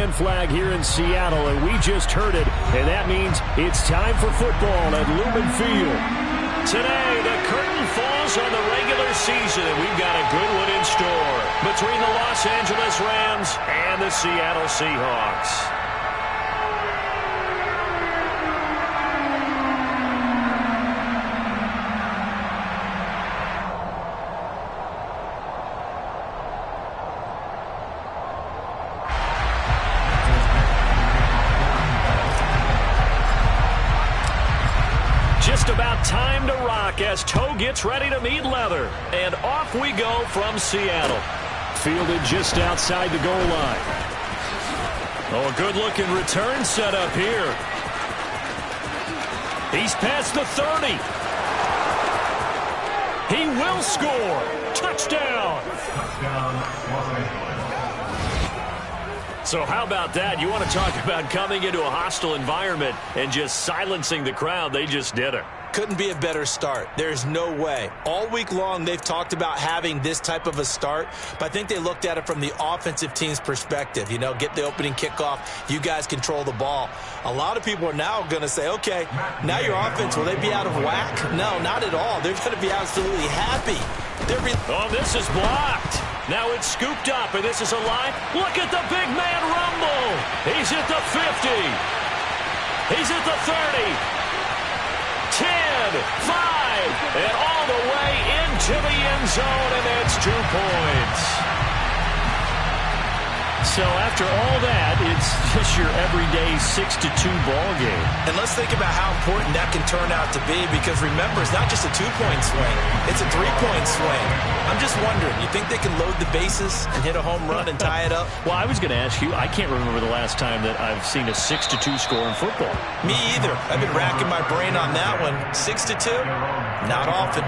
fan flag here in Seattle, and we just heard it, and that means it's time for football at Lumen Field. Today, the curtain falls on the regular season, and we've got a good one in store between the Los Angeles Rams and the Seattle Seahawks. Just about time to rock as toe gets ready to meet leather. And off we go from Seattle. Fielded just outside the goal line. Oh, a good-looking return set up here. He's past the 30. He will score. Touchdown. So how about that? You want to talk about coming into a hostile environment and just silencing the crowd. They just did it. Couldn't be a better start. There's no way. All week long, they've talked about having this type of a start, but I think they looked at it from the offensive team's perspective. You know, get the opening kickoff. You guys control the ball. A lot of people are now going to say, okay, now your offense, will they be out of whack? No, not at all. They're going to be absolutely happy. Oh, this is blocked. Now it's scooped up, and this is a line. Look at the big man rumble. He's at the 50. He's at the 30. 10, 5, and all the way into the end zone, and that's 2 points. So after all that, it's just your everyday 6-2 ball game. And let's think about how important that can turn out to be, because remember, it's not just a 2-point swing. It's a 3-point swing. I'm just wondering, you think they can load the bases and hit a home run and tie it up? Well, I was going to ask you, I can't remember the last time that I've seen a 6-2 score in football. Me either. I've been racking my brain on that one. 6-2? Not often.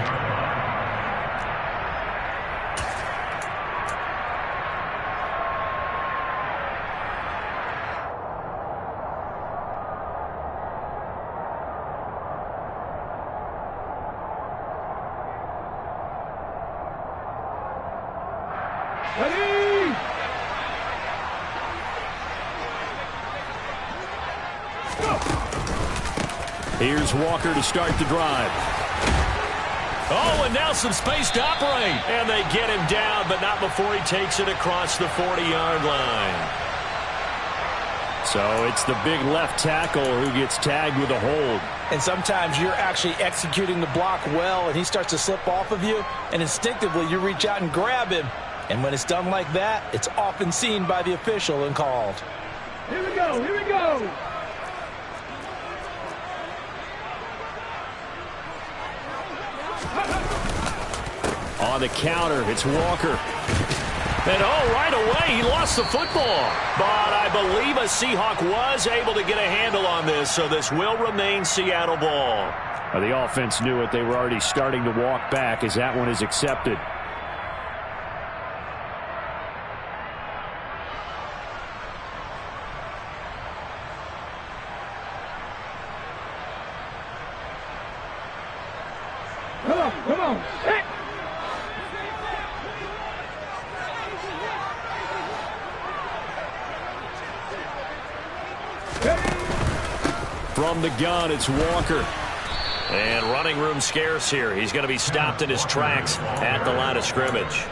Here's Walker to start the drive. Oh, and now some space to operate. And they get him down, but not before he takes it across the 40-yard line. So it's the big left tackle who gets tagged with a hold. And sometimes you're actually executing the block well, and he starts to slip off of you, and instinctively you reach out and grab him. And when it's done like that, it's often seen by the official and called. Here we go, here we go. On the counter, it's Walker. And oh, right away, he lost the football. But I believe a Seahawk was able to get a handle on this, so this will remain Seattle ball. The offense knew it. They were already starting to walk back as that one is accepted. Come on. Hey. From the gun, it's Walker. And running room scarce here. He's going to be stopped in his tracks at the line of scrimmage.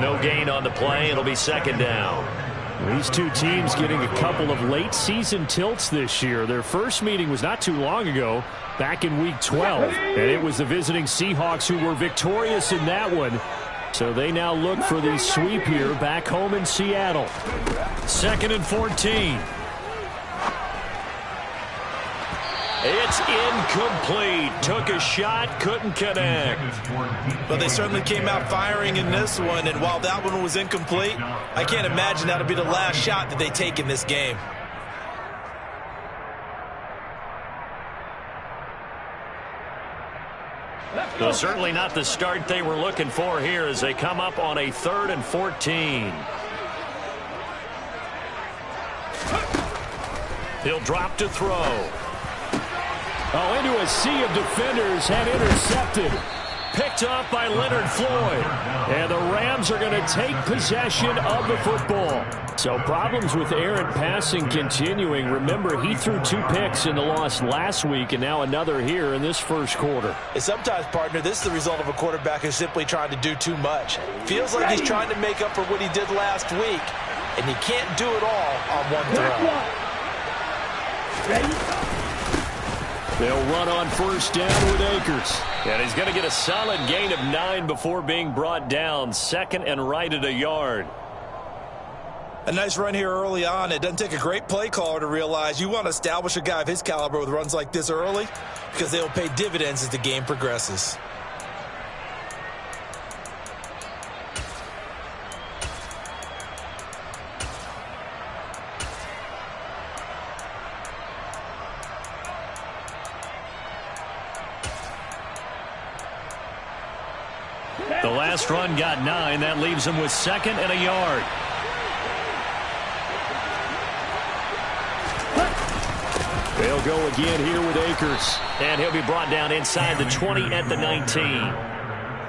No gain on the play. It'll be second down. These two teams getting a couple of late-season tilts this year. Their first meeting was not too long ago, back in Week 12. And it was the visiting Seahawks who were victorious in that one. So they now look for the sweep here back home in Seattle. 2nd and 14. It's incomplete. Took a shot, couldn't connect. But they certainly came out firing in this one, and while that one was incomplete, I can't imagine that'll be the last shot that they take in this game. So certainly not the start they were looking for here as they come up on a 3rd and 14. He'll drop to throw. Oh, into a sea of defenders and intercepted. picked up by Leonard Floyd. And the Rams are going to take possession of the football. So problems with errant passing continuing. Remember, he threw 2 picks in the loss last week and now another here in this first quarter. And sometimes, partner, this is the result of a quarterback who's simply trying to do too much. Feels like he's trying to make up for what he did last week, and he can't do it all on one throw. They'll run on first down with Akers. And he's going to get a solid gain of 9 before being brought down. 2nd and right at a yard. A nice run here early on. It doesn't take a great play caller to realize you want to establish a guy of his caliber with runs like this early, because they'll pay dividends as the game progresses. The last run got 9. That leaves him with 2nd and a yard. They'll go again here with Akers. And he'll be brought down inside the 20 at the 19.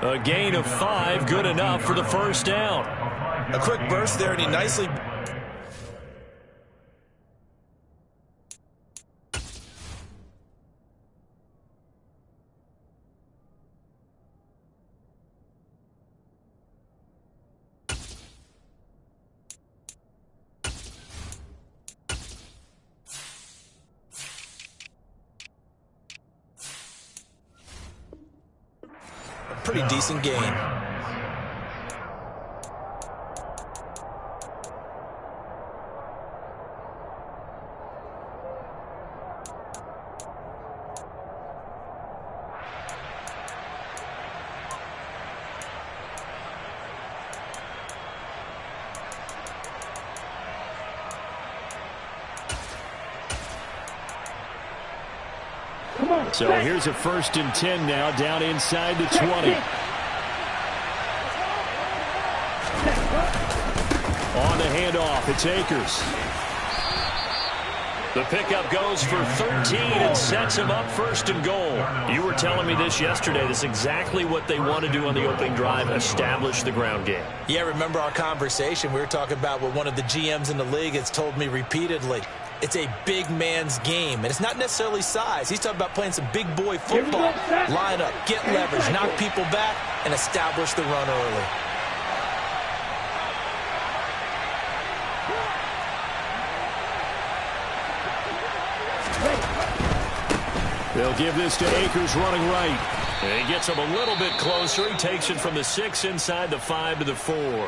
A gain of 5, good enough for the first down. A quick burst there, and he nicely... Pretty decent game. So here's a 1st and 10 now, down inside the 20. On the handoff, it's Akers. The pickup goes for 13 and sets him up 1st and goal. You were telling me this yesterday. This is exactly what they want to do on the opening drive, establish the ground game. Yeah, remember our conversation. We were talking about what one of the GMs in the league has told me repeatedly. It's a big man's game, and it's not necessarily size. He's talking about playing some big boy football. Line up, get leverage, knock people back, and establish the run early. They'll give this to Akers running right. And he gets him a little bit closer. He takes it from the 6 inside the 5 to the 4.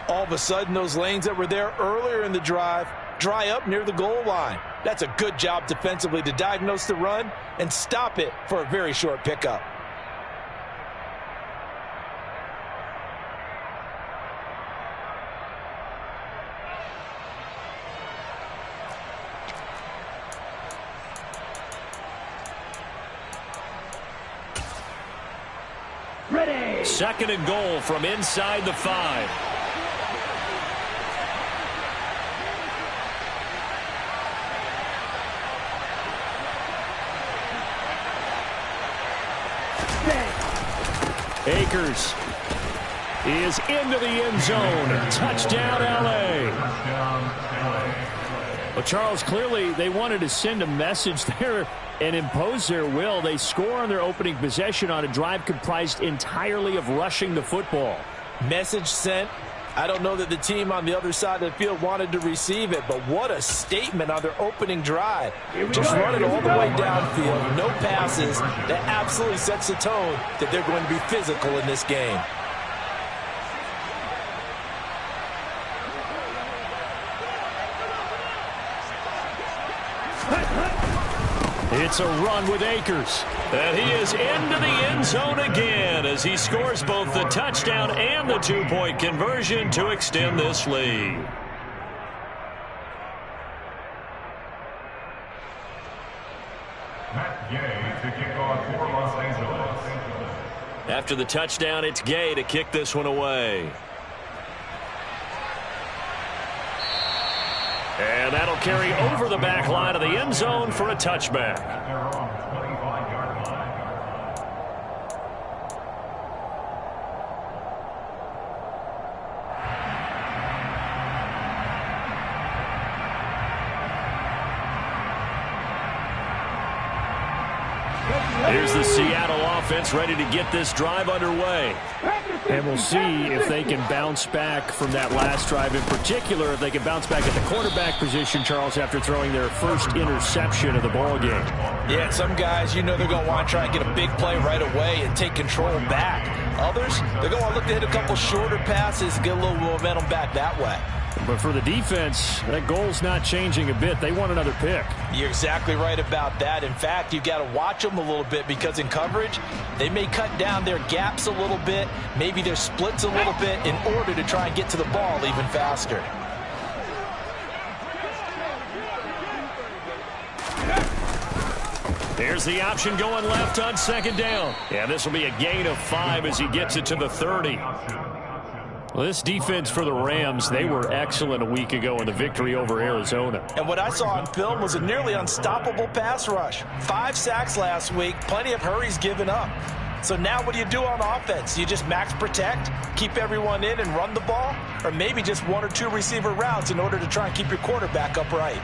All of a sudden, those lanes that were there earlier in the drive dry up near the goal line. That's a good job defensively to diagnose the run and stop it for a very short pickup. Ready. 2nd and goal from inside the 5. Akers is into the end zone. Touchdown, L.A. Well, Charles, clearly they wanted to send a message there and impose their will. They score on their opening possession on a drive comprised entirely of rushing the football. Message sent. I don't know that the team on the other side of the field wanted to receive it, but what a statement on their opening drive. Just run it all the way downfield, no passes. That absolutely sets the tone that they're going to be physical in this game. It's a run with Akers. And he is into the end zone again as he scores both the touchdown and the 2-point conversion to extend this lead. After the touchdown, it's Gay to kick this one away. And that'll carry over the back line of the end zone for a touchback. Here's the Seattle offense ready to get this drive underway. And we'll see if they can bounce back from that last drive, in particular if they can bounce back at the quarterback position, Charles, after throwing their first interception of the ball game. Yeah, some guys, you know they're going to want to try and get a big play right away and take control back. Others, they're going to look to hit a couple shorter passes and get a little momentum back that way. But for the defense, that goal's not changing a bit. They want another pick. You're exactly right about that. In fact, you've got to watch them a little bit because in coverage, they may cut down their gaps a little bit, maybe their splits a little bit in order to try and get to the ball even faster. Here's the option going left on second down. Yeah, this will be a gain of 5 as he gets it to the 30. Well, this defense for the Rams, they were excellent a week ago in the victory over Arizona. And what I saw on film was a nearly unstoppable pass rush. 5 sacks last week, plenty of hurries given up. So now what do you do on offense? You just max protect, keep everyone in and run the ball? Or maybe just 1 or 2 receiver routes in order to try and keep your quarterback upright?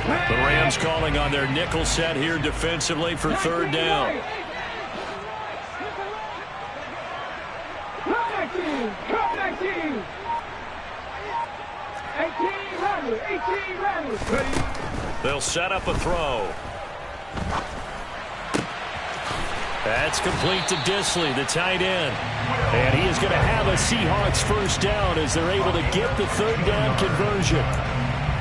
The Rams calling on their nickel set here defensively for third down. They'll set up a throw. That's complete to Disley, the tight end. And he is going to have a Seahawks first down as they're able to get the third down conversion.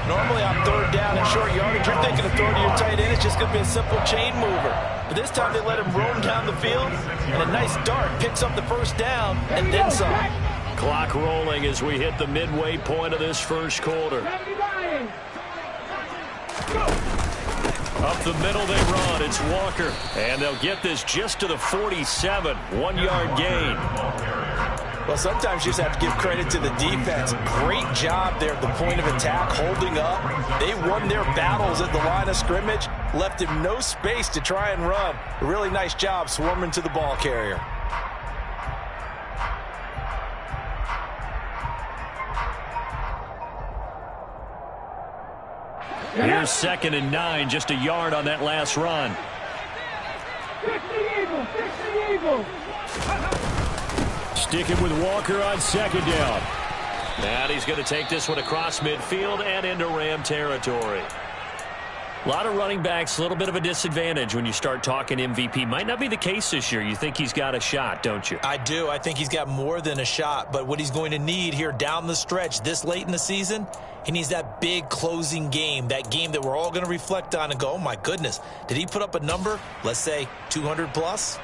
Normally on third down and short yardage, you're thinking of throwing to your tight end. It's just going to be a simple chain mover. But this time they let him roam down the field, and a nice dart picks up the first down and then some. Clock rolling as we hit the midway point of this first quarter. Up the middle they run. It's Walker. And they'll get this just to the 47. 1-yard gain. Well, sometimes you just have to give credit to the defense. Great job there at the point of attack, holding up. They won their battles at the line of scrimmage, left him no space to try and run. A really nice job swarming to the ball carrier. Here's 2nd and 9, just a yard on that last run. Fix the Eagles, fix the Eagles. Sticking with Walker on second down. And he's going to take this one across midfield and into Ram territory. A lot of running backs, a little bit of a disadvantage when you start talking MVP. Might not be the case this year. You think he's got a shot, don't you? I do. I think he's got more than a shot. But what he's going to need here down the stretch this late in the season, he needs that big closing game, that game that we're all going to reflect on and go, oh, my goodness, did he put up a number, let's say 200 plus?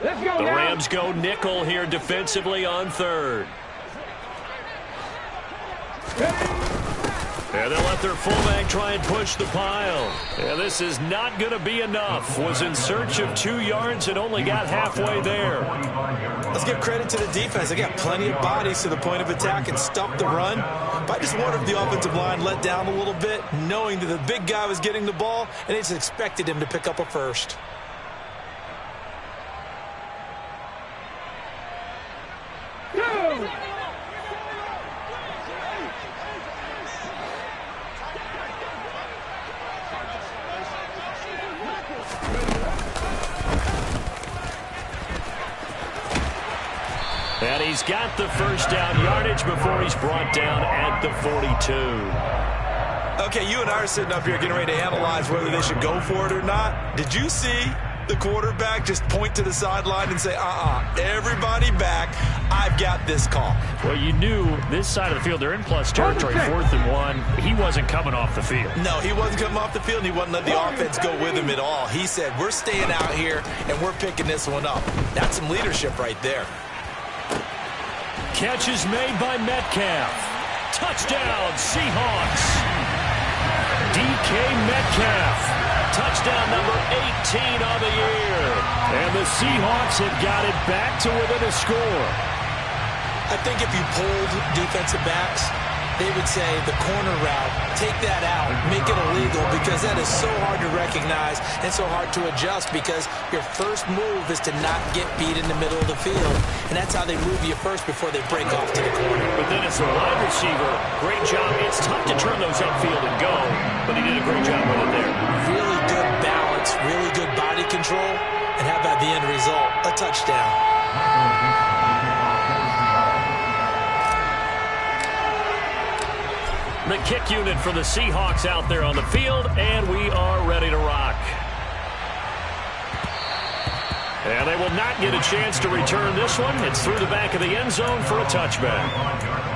Let's go The now. Rams go nickel here defensively on third. And they'll let their fullback try and push the pile. And this is not going to be enough. Was in search of 2 yards and only got halfway there. Let's give credit to the defense. They got plenty of bodies to the point of attack and stop the run. But I just wonder if the offensive line let down a little bit, knowing that the big guy was getting the ball, and they just expected him to pick up a first. And he's got the first down yardage before he's brought down at the 42. Okay, you and I are sitting up here getting ready to analyze whether they should go for it or not. Did you see the quarterback just point to the sideline and say, everybody back, I've got this call? Well, you knew this side of the field, they're in plus territory, 4th and 1. He wasn't coming off the field. No, he wasn't coming off the field, and he wasn't letting the offense go with him at all. He said, we're staying out here, and we're picking this one up. That's some leadership right there. Catch is made by Metcalf. Touchdown, Seahawks. DK Metcalf. Touchdown number 18 on the year. And the Seahawks have got it back to within a score. I think if you pulled defensive backs, they would say the corner route, take that out, make it illegal, because that is so hard to recognize and so hard to adjust, because your first move is to not get beat in the middle of the field, and that's how they move you first before they break off to the corner. But then as a wide receiver, great job. It's tough to turn those upfield and go, but he did a great job with it there. Really good balance, really good body control, and how about the end result? A touchdown. The kick unit for the Seahawks out there on the field, and we are ready to rock. And they will not get a chance to return this one. It's through the back of the end zone for a touchback.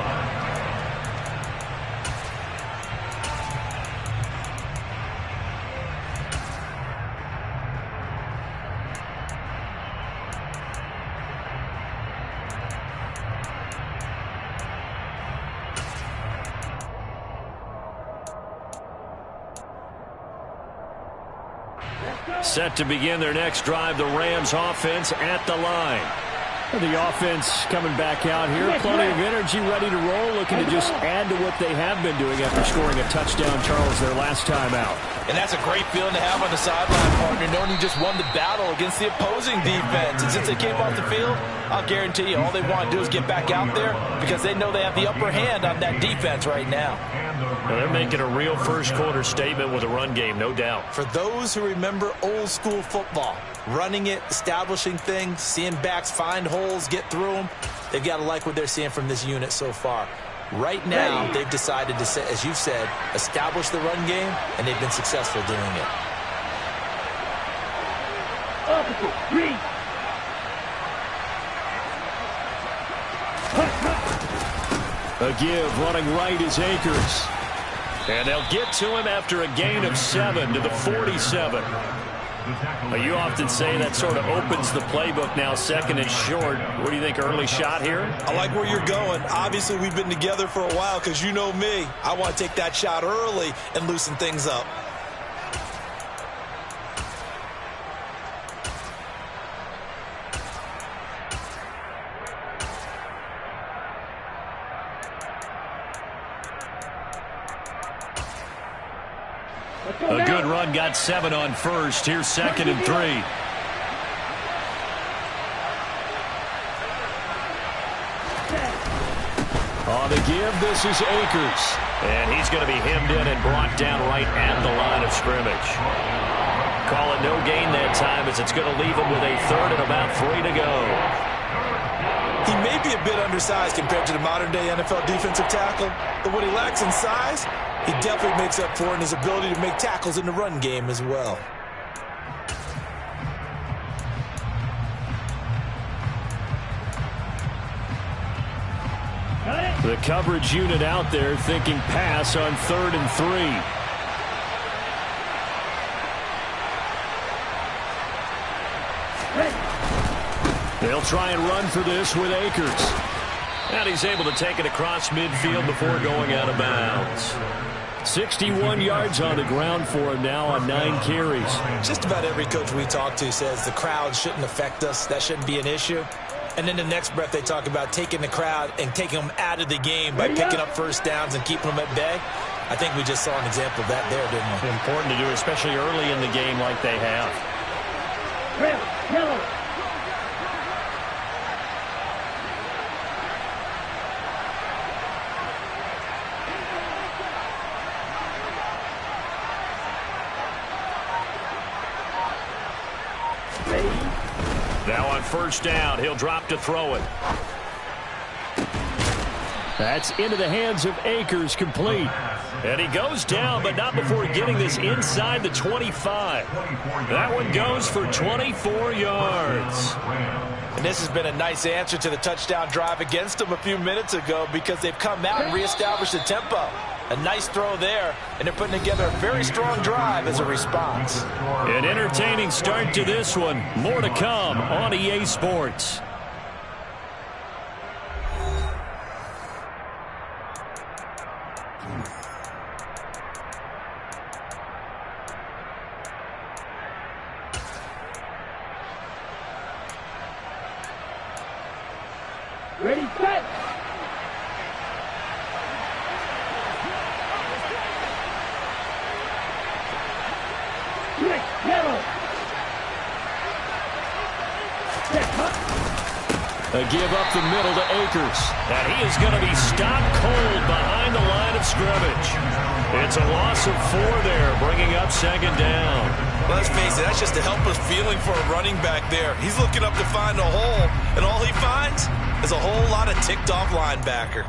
Set to begin their next drive, the Rams offense at the line. The offense coming back out here. Plenty of energy, ready to roll, looking to just add to what they have been doing after scoring a touchdown, Charles, their last time out. And that's a great feeling to have on the sideline, partner, knowing you just won the battle against the opposing defense. And since they came off the field, I'll guarantee you all they want to do is get back out there because they know they have the upper hand on that defense right now. Well, they're making a real first-quarter statement with a run game, no doubt. For those who remember old-school football, running it, establishing things, seeing backs find holes, get through them, they've got to like what they're seeing from this unit so far. Right now, they've decided to, as you've said, establish the run game, and they've been successful doing it. A give, running right is Akers. And they'll get to him after a gain of 7 to the 47. You often say that sort of opens the playbook now, second and short. What do you think, early shot here? I like where you're going. Obviously, we've been together for a while because you know me. I want to take that shot early and loosen things up. A good run, got 7 on first. Here's 2nd and 3. On the give, this is Akers. And he's going to be hemmed in and brought down right at the line of scrimmage. Call it no gain that time as it's going to leave him with a 3rd and about 3 to go. He may be a bit undersized compared to the modern-day NFL defensive tackle, but what he lacks in size, he definitely makes up for in his ability to make tackles in the run game as well. The coverage unit out there thinking pass on 3rd and 3. They'll try and run for this with Akers. And he's able to take it across midfield before going out of bounds. 61 yards on the ground for him now on 9 carries. Just about every coach we talk to says the crowd shouldn't affect us. That shouldn't be an issue. And then the next breath they talk about taking the crowd and taking them out of the game by picking up first downs and keeping them at bay. I think we just saw an example of that there, didn't we? Important to do, especially early in the game like they have. Yellow. Now on first down, he'll drop to throw it. That's into the hands of Akers, complete. And he goes down, but not before getting this inside the 25. That one goes for 24 yards. And this has been a nice answer to the touchdown drive against them a few minutes ago because they've come out and reestablished the tempo. A nice throw there, and they're putting together a very strong drive as a response. An entertaining start to this one. More to come on EA Sports. Ready, set. A give up the middle to Akers. And he is going to be stopped cold behind the line of scrimmage. It's a loss of 4 there, bringing up second down. Let's face it, that's just a helpless feeling for a running back there. He's looking up to find a hole, and all he finds is a whole lot of ticked-off linebacker.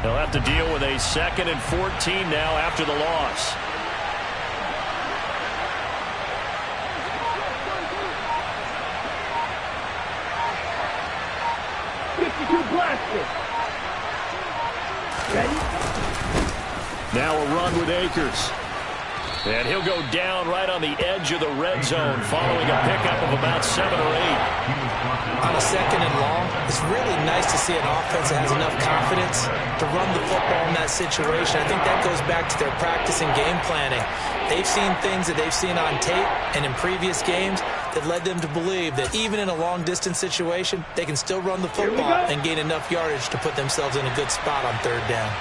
They'll have to deal with a 2nd and 14 now after the loss. Now a run with Akers. And he'll go down right on the edge of the red zone following a pickup of about 7 or 8. On a 2nd and long, it's really nice to see an offense that has enough confidence to run the football in that situation. I think that goes back to their practice and game planning. They've seen things that they've seen on tape and in previous games that led them to believe that even in a long-distance situation, they can still run the football and gain enough yardage to put themselves in a good spot on 3rd down.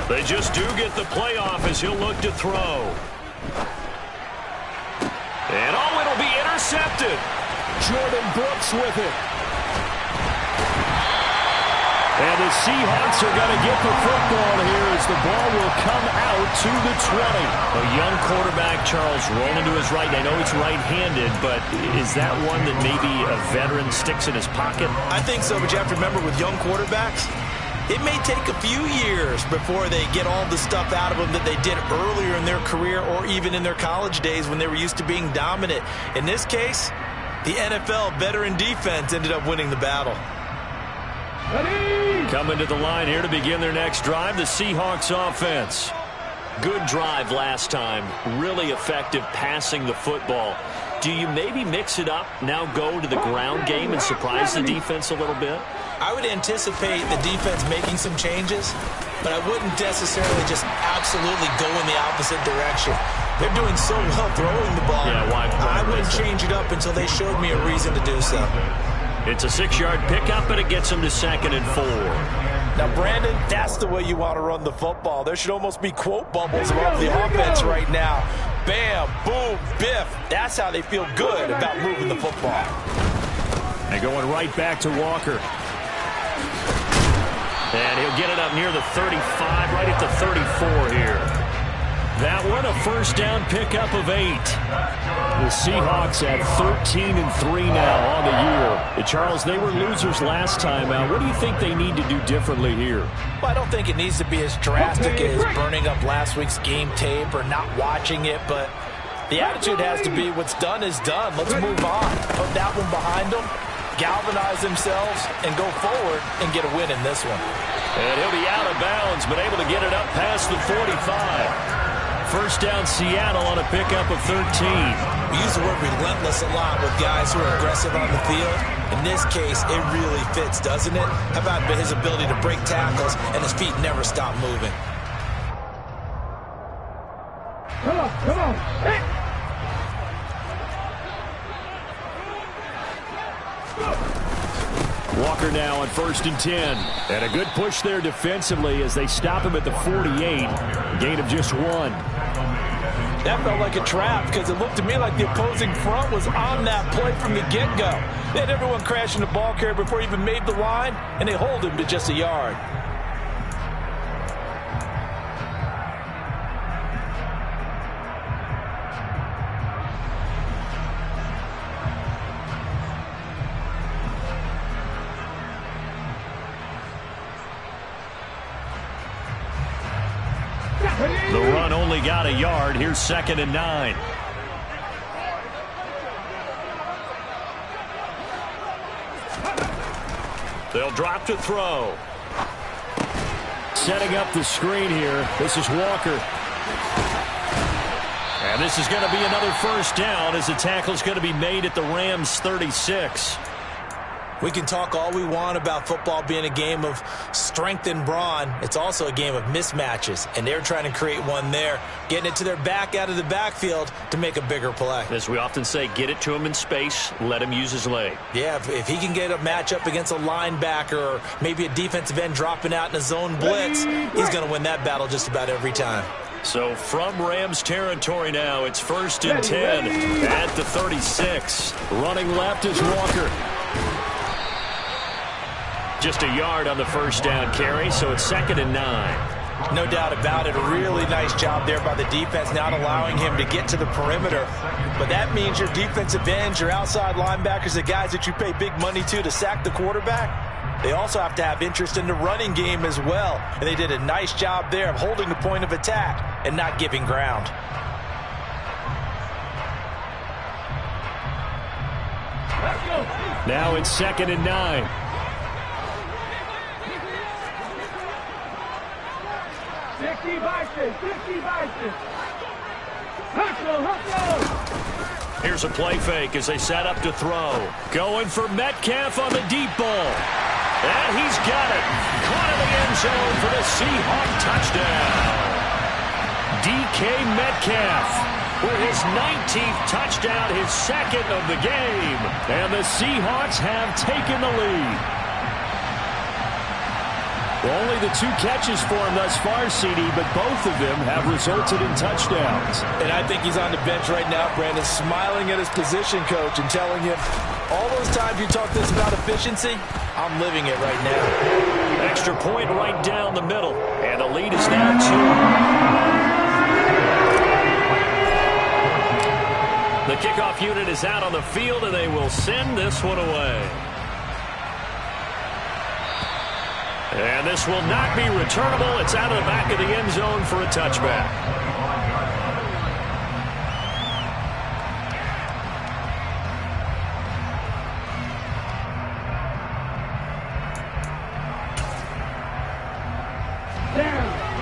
They just do get the playoff as he'll look to throw. And it'll be intercepted. Jordan Brooks with it. And the Seahawks are going to get the football here as the ball will come out to the 20. A young quarterback, Charles, rolling to his right. I know he's right-handed, but is that one that maybe a veteran sticks in his pocket? I think so, but you have to remember with young quarterbacks, it may take a few years before they get all the stuff out of them that they did earlier in their career or even in their college days when they were used to being dominant. In this case, the NFL veteran defense ended up winning the battle. Coming to the line here to begin their next drive, the Seahawks offense. Good drive last time. Really effective passing the football. Do you maybe mix it up, now go to the ground game and surprise the defense a little bit? I would anticipate the defense making some changes, but I wouldn't necessarily just absolutely go in the opposite direction. They're doing so well throwing the ball. Yeah, why I wouldn't change it up until they showed me a reason to do so. It's a 6-yard pickup, and it gets them to 2nd and 4. Now, Brandon, that's the way you want to run the football. There should almost be quote bubbles above the offense right now. Bam, boom, biff. That's how they feel good about moving the football. And going right back to Walker. And he'll get it up near the 35, right at the 34 here. That one, a first down pickup of 8. The Seahawks at 13-3 now on the year. Charles, they were losers last time out. What do you think they need to do differently here? Well, I don't think it needs to be as drastic as burning up last week's game tape or not watching it, but the attitude has to be what's done is done. Let's move on. Put that one behind them, galvanize themselves, and go forward and get a win in this one. And he'll be out of bounds, but able to get it up past the 45. First down, Seattle on a pickup of 13. We use the word relentless a lot with guys who are aggressive on the field. In this case, it really fits, doesn't it? How about his ability to break tackles and his feet never stop moving? Come on. Hey. Walker now on 1st and 10. And a good push there defensively as they stop him at the 48. Gain of just 1. That felt like a trap because it looked to me like the opposing front was on that play from the get-go. They had everyone crashing the ball carrier before he even made the line, and they hold him to just a yard. The run only got a yard. Here's 2nd and 9. They'll drop to throw. Setting up the screen here. This is Walker. And this is going to be another first down as the tackle is going to be made at the Rams' 36. We can talk all we want about football being a game of strength and brawn. It's also a game of mismatches, and they're trying to create one there, getting it to their back out of the backfield to make a bigger play. As we often say, get it to him in space, let him use his leg. Yeah, if he can get a matchup against a linebacker or maybe a defensive end dropping out in a zone blitz, he's going to win that battle just about every time. So from Rams territory now, it's 1st and 10 at the 36. Running left is Walker. Just a yard on the first down carry, so it's 2nd and 9. No doubt about it. A really nice job there by the defense, not allowing him to get to the perimeter. But that means your defensive ends, your outside linebackers, the guys that you pay big money to sack the quarterback, they also have to have interest in the running game as well. And they did a nice job there of holding the point of attack and not giving ground. Now it's 2nd and 9. Here's a play fake as they set up to throw. Going for Metcalf on the deep ball. And he's got it. Caught in the end zone for the Seahawk touchdown. DK Metcalf with his 19th touchdown, his 2nd of the game. And the Seahawks have taken the lead. Only the 2 catches for him thus far, CD, but both of them have resulted in touchdowns. And I think he's on the bench right now, Brandon, smiling at his position coach and telling him, all those times you talk this about efficiency, I'm living it right now. Extra point right down the middle, and the lead is now 2. The kickoff unit is out on the field, and they will send this one away. And this will not be returnable. It's out of the back of the end zone for a touchback.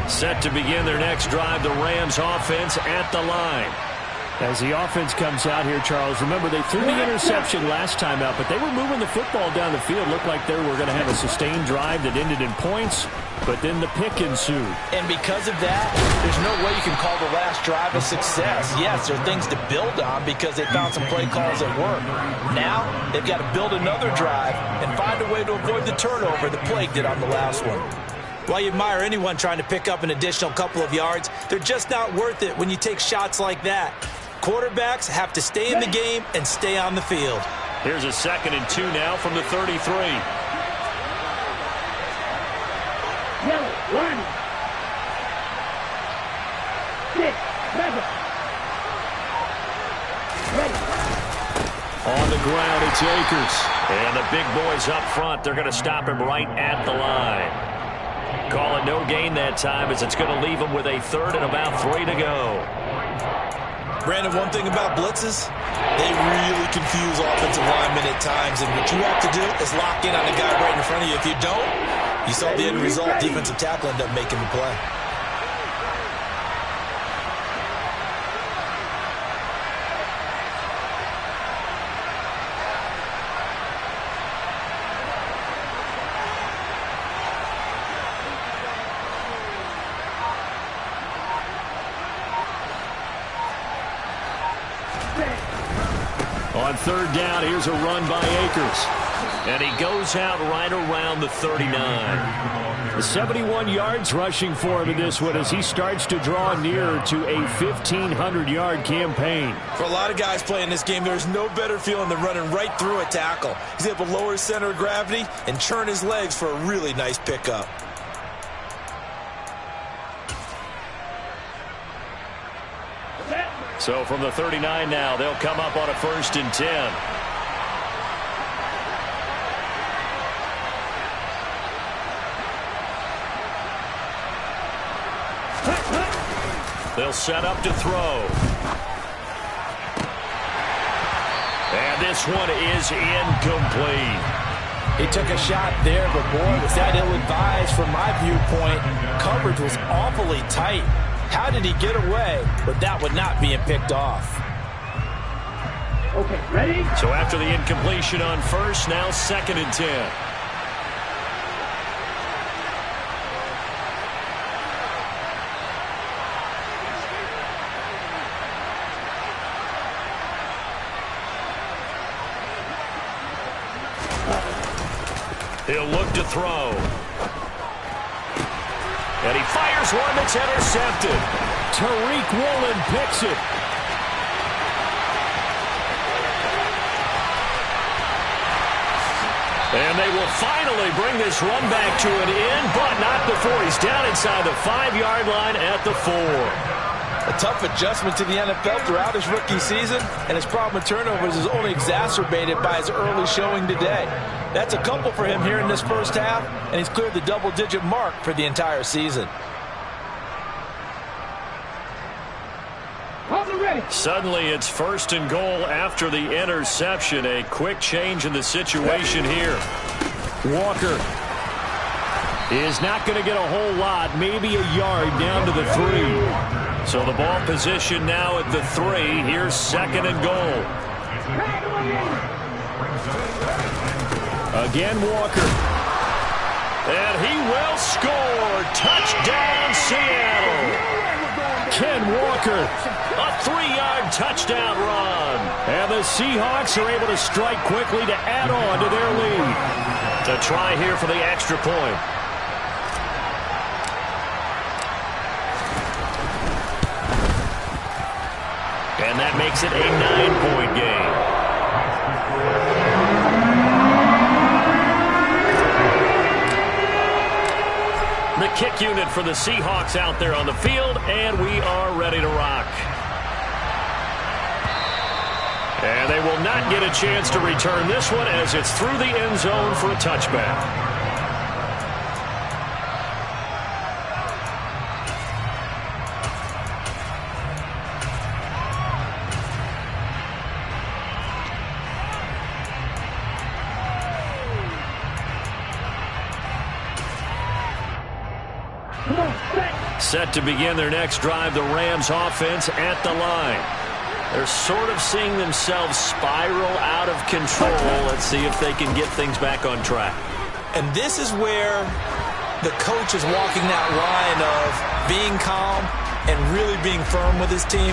Set to begin their next drive, the Rams offense at the line. As the offense comes out here, Charles, remember they threw the interception last time out, but they were moving the football down the field. Looked like they were going to have a sustained drive that ended in points, but then the pick ensued. And because of that, there's no way you can call the last drive a success. Yes, there are things to build on because they found some play calls that work. Now, they've got to build another drive and find a way to avoid the turnover the plague did on the last one. While you admire anyone trying to pick up an additional couple of yards, they're just not worth it when you take shots like that. Quarterbacks have to stay in the game and stay on the field. Here's a 2nd and 2 now from the 33. On the ground, it's Akers. And the big boys up front, they're going to stop him right at the line. Call it no gain that time as it's going to leave him with a 3rd and about 3 to go. Brandon, one thing about blitzes, they really confuse offensive linemen at times, and what you have to do is lock in on the guy right in front of you. If you don't, you saw the end result, defensive tackle end up making the play. On 3rd down, here's a run by Akers. And he goes out right around the 39. 71 yards rushing for him in this one as he starts to draw nearer to a 1,500-yard campaign. For a lot of guys playing this game, there's no better feeling than running right through a tackle. He's able to lower his center of gravity and churn his legs for a really nice pickup. So from the 39 now, they'll come up on a 1st and 10. They'll set up to throw. And this one is incomplete. He took a shot there, but boy, was that ill-advised from my viewpoint. Coverage was awfully tight. How did he get away with that one not being picked off? Okay, ready? So after the incompletion on first, now 2nd and 10. He'll look to throw. And he fires one that's intercepted. Tariq Woolen picks it. And they will finally bring this run back to an end, but not before he's down inside the 5-yard line at the 4. A tough adjustment to the NFL throughout his rookie season, and his problem with turnovers is only exacerbated by his early showing today. That's a couple for him here in this first half, and he's cleared the double-digit mark for the entire season. Suddenly it's 1st and goal after the interception. A quick change in the situation here. Walker is not going to get a whole lot, maybe a yard down to the 3. So the ball position now at the 3. Here's 2nd and goal. Again, Walker. And he will score. Touchdown, Seattle. Ken Walker. A 3-yard touchdown run. And the Seahawks are able to strike quickly to add on to their lead. To try here for the extra point. And that makes it a 9-point game. The kick unit for the Seahawks out there on the field, and we are ready to rock. And they will not get a chance to return this one as it's through the end zone for a touchback. Set to begin their next drive, the Rams offense at the line. They're sort of seeing themselves spiral out of control. Let's see if they can get things back on track. And this is where the coach is walking that line of being calm and really being firm with his team.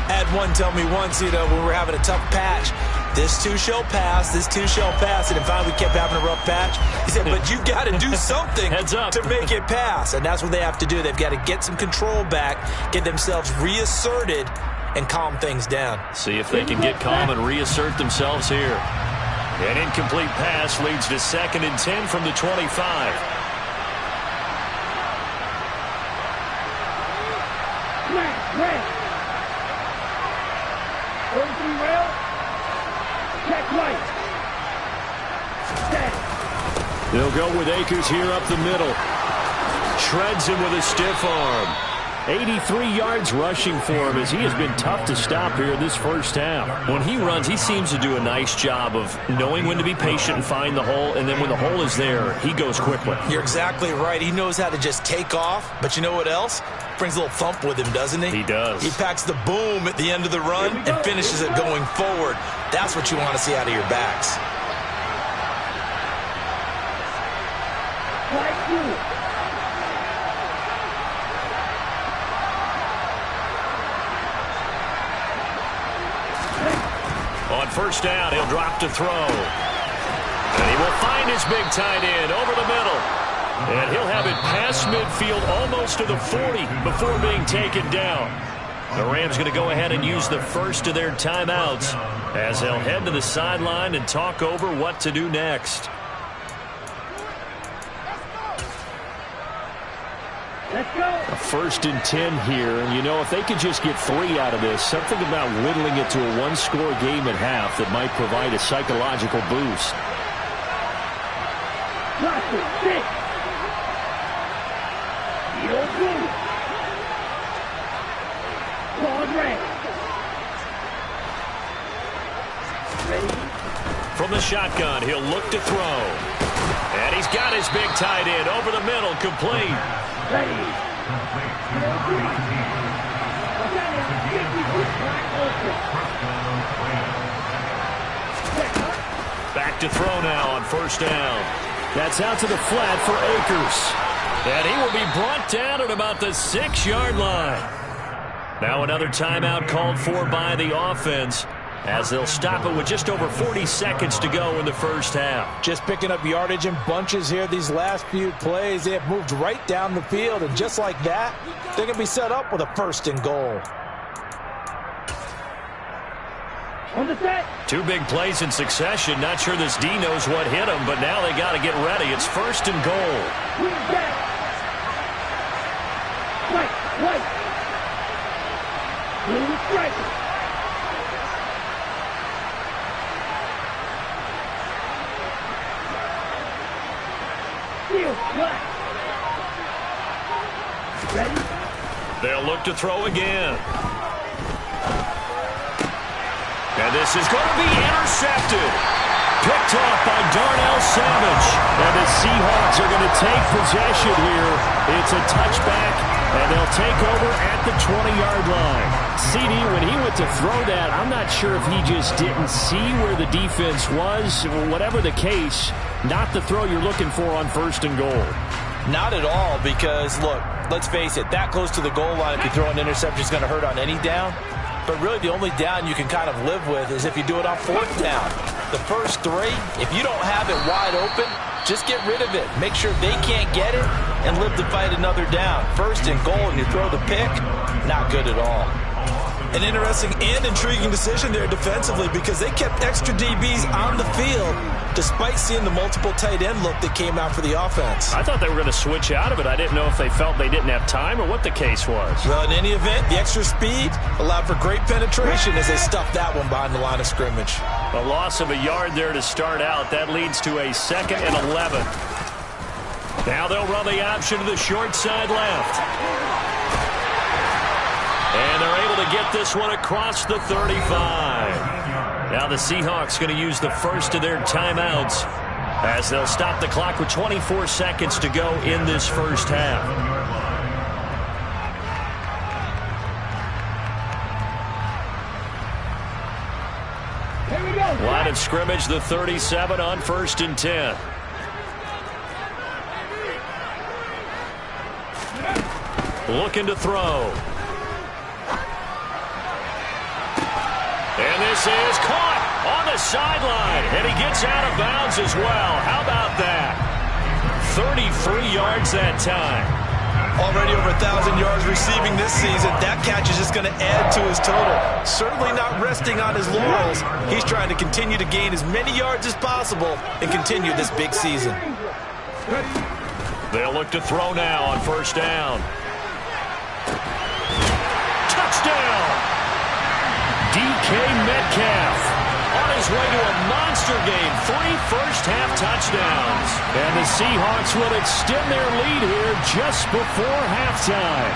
I had one tell me once, when we were having a tough patch, this too shall pass, this too shall pass. And finally we kept having a rough patch. He said, but you got to do something Heads up. to make it pass. And that's what they have to do. They've got to get some control back, get themselves reasserted, and calm things down. See if they can get calm and reassert themselves here. An incomplete pass leads to 2nd and 10 from the 25. They'll go with Akers here up the middle. Shreds him with a stiff arm. 83 yards rushing for him as he has been tough to stop here in this first half. When he runs, he seems to do a nice job of knowing when to be patient and find the hole, and then when the hole is there, he goes quickly. You're exactly right. He knows how to just take off, but you know what else? Brings a little thump with him, doesn't he? He does. He packs the boom at the end of the run and finishes it going forward. That's what you want to see out of your backs. On first down, he'll drop to throw. And he will find his big tight end over the middle. And he'll have it past midfield almost to the 40 before being taken down. The Rams going to go ahead and use the first of their timeouts as they'll head to the sideline and talk over what to do next. Let's go. A 1st and 10 here, and if they could just get 3 out of this, something about whittling it to a 1-score game at half that might provide a psychological boost. From the the shotgun. He'll look to throw. And he's got his big tight end over the middle, complete. Back to throw now on first down. That's out to the flat for Akers. And he will be brought down at about the 6-yard line. Now another timeout called for by the offense, as they'll stop it with just over 40 seconds to go in the first half. Just picking up yardage in bunches here these last few plays. They have moved right down the field, and just like that, they're going to be set up with a 1st and goal. On the set. 2 big plays in succession. Not sure this D knows what hit him, but now they got to get ready. It's 1st and goal. Right. Blue striker. Steel black. Ready? They'll look to throw again. And this is going to be intercepted. Picked off by Darnell Savage. And the Seahawks are going to take possession here. It's a touchback, and they'll take over at the 20-yard line. CD, when he went to throw that, I'm not sure if he just didn't see where the defense was. Whatever the case, not the throw you're looking for on 1st and goal. Not at all, because, look, let's face it, that close to the goal line, if you throw an interception, is going to hurt on any down. But really, the only down you can kind of live with is if you do it on 4th down. The first 3, if you don't have it wide open, just get rid of it. Make sure they can't get it and live to fight another down. 1st and goal, and you throw the pick, not good at all. An interesting and intriguing decision there defensively, because they kept extra DBs on the field despite seeing the multiple tight end look that came out for the offense. I thought they were going to switch out of it. I didn't know if they felt they didn't have time or what the case was. Well, in any event, the extra speed allowed for great penetration as they stuffed that one behind the line of scrimmage. A loss of a yard there to start out. That leads to a 2nd and 11. Now they'll run the option to the short side left. And they're able to get this one across the 35. Now the Seahawks going to use the first of their timeouts as they'll stop the clock with 24 seconds to go in this first half. Here we go. Line of scrimmage, the 37 on 1st and 10. Looking to throw. And this is caught on the sideline. And he gets out of bounds as well. How about that? 33 yards that time. Already over 1,000 yards receiving this season. That catch is just going to add to his total. Certainly not resting on his laurels. He's trying to continue to gain as many yards as possible and continue this big season. They'll look to throw now on 1st down. Touchdown! DK Metcalf on his way to a monster game. 3 first-half touchdowns. And the Seahawks will extend their lead here just before halftime.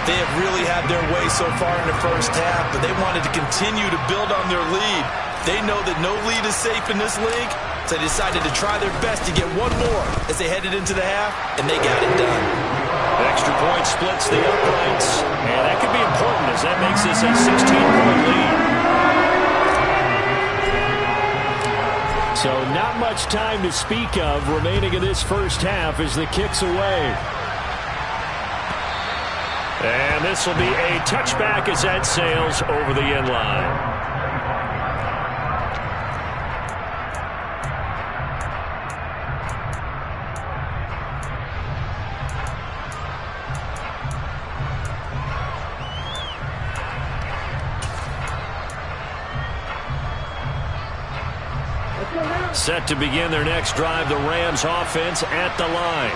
They have really had their way so far in the first half, but they wanted to continue to build on their lead. They know that no lead is safe in this league, so they decided to try their best to get one more as they headed into the half, and they got it done. The extra point splits the uprights, and that could be important as that makes this a 16-point lead. So not much time to speak of remaining in this first half as the kick's away. And this will be a touchback as that sails over the end line. Set to begin their next drive, the Rams offense at the line.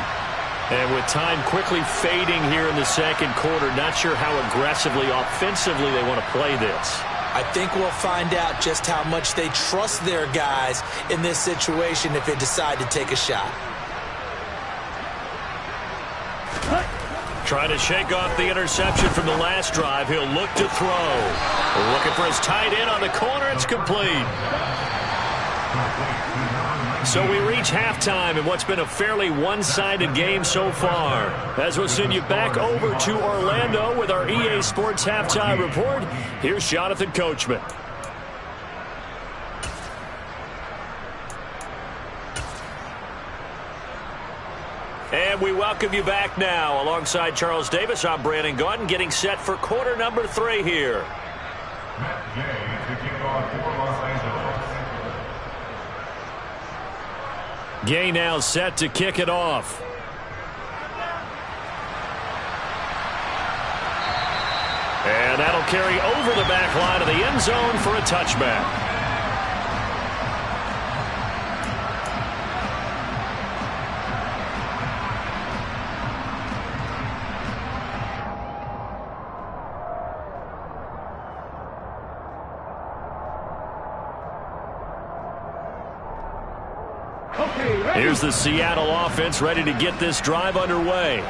And with time quickly fading here in the second quarter, not sure how aggressively, offensively they want to play this. I think we'll find out just how much they trust their guys in this situation if they decide to take a shot. Trying to shake off the interception from the last drive. He'll look to throw. Looking for his tight end on the corner. It's complete. So we reach halftime in what's been a fairly one-sided game so far. As we'll send you back over to Orlando with our EA Sports Halftime Report, here's Jonathan Coachman. And we welcome you back now. Alongside Charles Davis, I'm Brandon Gaudin, getting set for quarter number 3 here. Gay now set to kick it off. And that'll carry over the back line of the end zone for a touchback. Here's the Seattle offense ready to get this drive underway.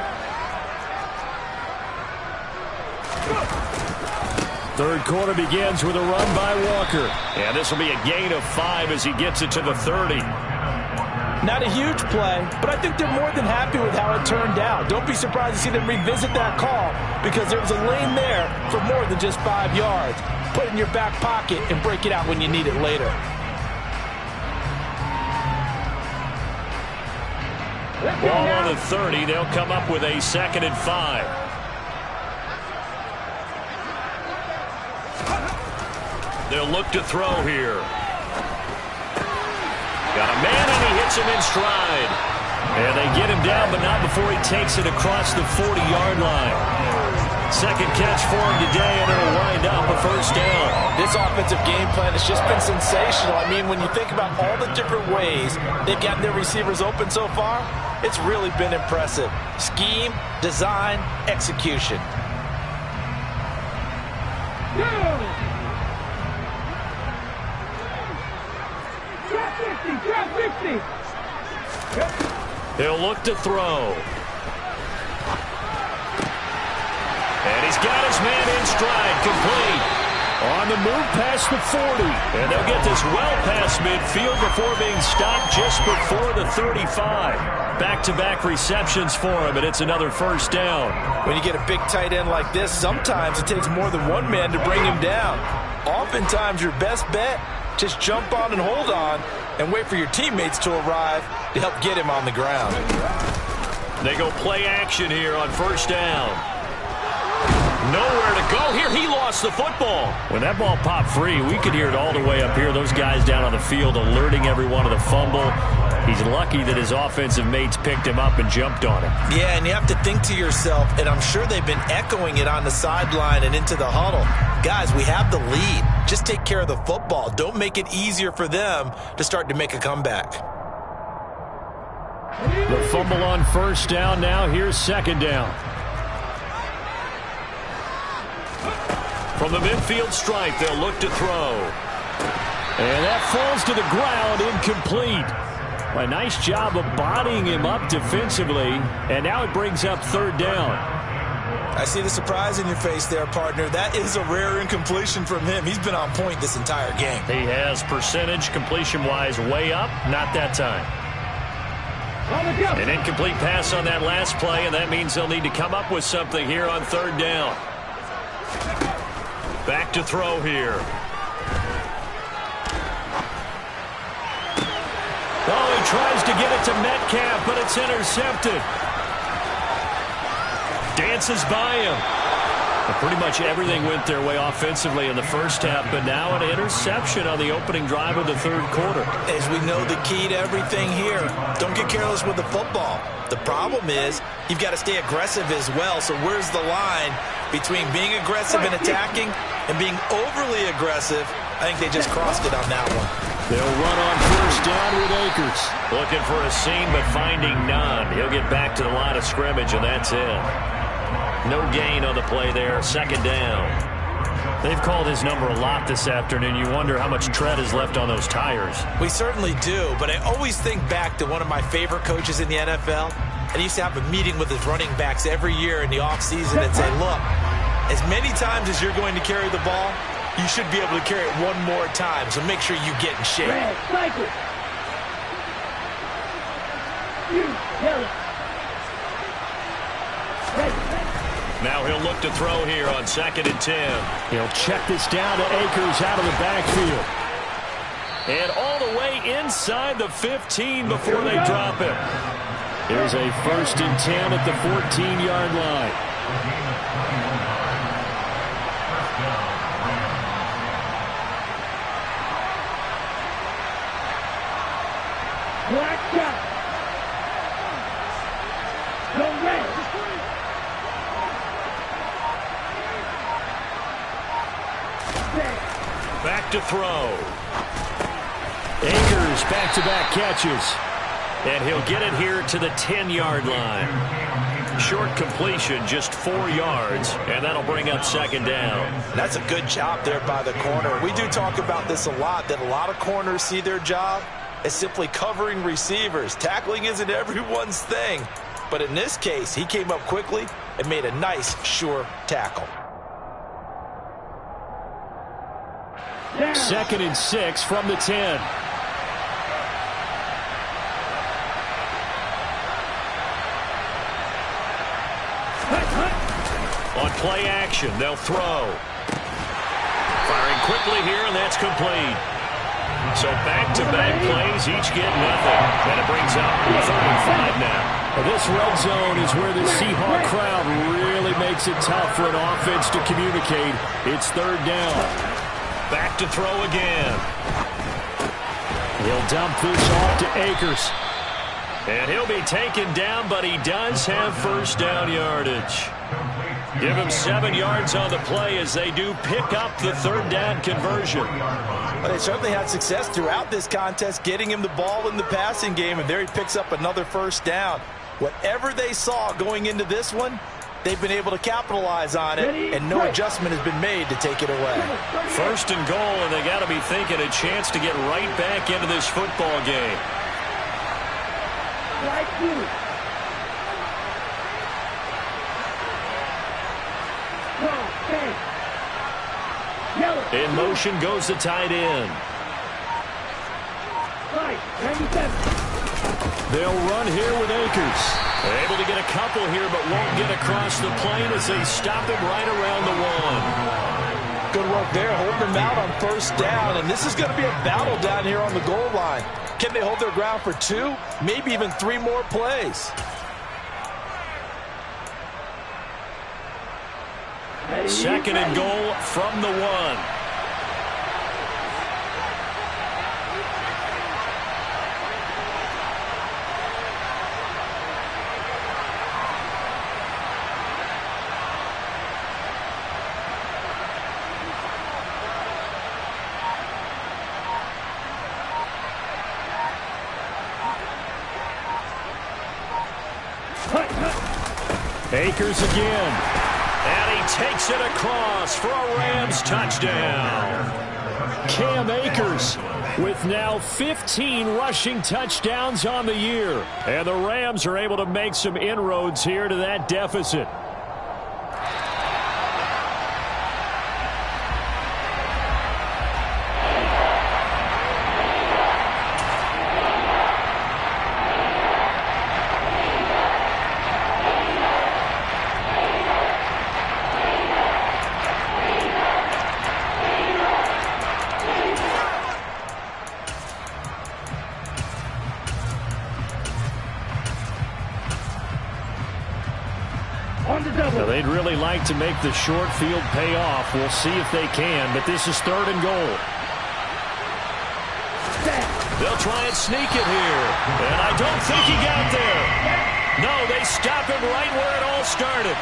Third quarter begins with a run by Walker. And this will be a gain of 5 as he gets it to the 30. Not a huge play, but I think they're more than happy with how it turned out. Don't be surprised to see them revisit that call because there was a lane there for more than just 5 yards. Put it in your back pocket and break it out when you need it later. Ball on the 30. They'll come up with a 2nd and 5. They'll look to throw here. Got a man, and he hits him in stride. And they get him down, but not before he takes it across the 40-yard line. Second catch for him today, and it'll wind up a first down. This offensive game plan has just been sensational. I mean, when you think about all the different ways they've gotten their receivers open so far, it's really been impressive. Scheme, design, execution. He'll look to throw. And he's got his man in stride, complete. On the move past the 40. And they'll get this well past midfield before being stopped just before the 35. Back-to-back receptions for him, and it's another first down. When you get a big tight end like this, sometimes it takes more than one man to bring him down. Oftentimes, your best bet, just jump on and hold on and wait for your teammates to arrive to help get him on the ground. They go play action here on first down. Nowhere to go here. He lost the football. When that ball popped free, we could hear it all the way up here. Those guys down on the field alerting everyone of the fumble. He's lucky that his offensive mates picked him up and jumped on him. Yeah, and you have to think to yourself, and I'm sure they've been echoing it on the sideline and into the huddle. Guys, we have the lead. Just take care of the football. Don't make it easier for them to start to make a comeback. The fumble on first down now. Here's second down. From the midfield stripe, they'll look to throw. And that falls to the ground, incomplete. A nice job of bodying him up defensively, and now it brings up third down. I see the surprise in your face there, partner. That is a rare incompletion from him. He's been on point this entire game. He has percentage completion-wise way up, not that time. An incomplete pass on that last play, and that means they'll need to come up with something here on third down. Back to throw here. Oh, he tries to get it to Metcalf, but it's intercepted. Dances by him. But pretty much everything went their way offensively in the first half, but now an interception on the opening drive of the third quarter. As we know, the key to everything here, don't get careless with the football. The problem is you've got to stay aggressive as well. So where's the line between being aggressive and attacking and being overly aggressive? I think they just crossed it on that one. They'll run on first down with Akers. Looking for a seam, but finding none. He'll get back to the line of scrimmage, and that's it. No gain on the play there. Second down. They've called his number a lot this afternoon. You wonder how much tread is left on those tires. We certainly do, but I always think back to one of my favorite coaches in the NFL. And he used to have a meeting with his running backs every year in the offseason and say, look, as many times as you're going to carry the ball, you should be able to carry it one more time, so make sure you get in shape. Red, cycle. Yellow. Now he'll look to throw here on 2nd and 10. He'll check this down to Akers out of the backfield. And all the way inside the 15 before they drop him. Here's a 1st and 10 at the 14-yard line. Black shot. Go red. Back to throw. Akers back-to-back catches. And he'll get it here to the 10-yard line. Short completion, just 4 yards, and that'll bring up 2nd down. That's a good job there by the corner. We do talk about this a lot, that a lot of corners see their job as simply covering receivers. Tackling isn't everyone's thing. But in this case, he came up quickly and made a nice, sure tackle. 2nd and 6 from the 10. On play action, they'll throw. Firing quickly here, and that's complete. So back-to-back plays, each get nothing. And it brings up 3rd and 5 now. Well, this red zone is where the Seahawk crowd really makes it tough for an offense to communicate. It's 3rd down. Back to throw again. He'll dump this off to Akers. And he'll be taken down, but he does have 1st down yardage. Give him 7 yards on the play as they do pick up the 3rd down conversion. Well, they certainly had success throughout this contest, getting him the ball in the passing game, and there he picks up another 1st down. Whatever they saw going into this one, they've been able to capitalize on it, and no adjustment has been made to take it away. 1st and goal, and they got to be thinking a chance to get right back into this football game. In motion goes the tight end. They'll run here with Akers. They're able to get a couple here, but won't get across the plane as they stop him right around the 1. Good work there, holding him out on 1st down, and this is going to be a battle down here on the goal line. Can they hold their ground for 2, maybe even 3 more plays? Second and goal from the 1. Akers again. And he takes it across for a Rams touchdown. Cam Akers with now 15 rushing touchdowns on the year. And the Rams are able to make some inroads here to that deficit. Now they'd really like to make the short field pay off. We'll see if they can, but this is 3rd and goal. They'll try and sneak it here, and I don't think he got there. No, they stop him right where it all started.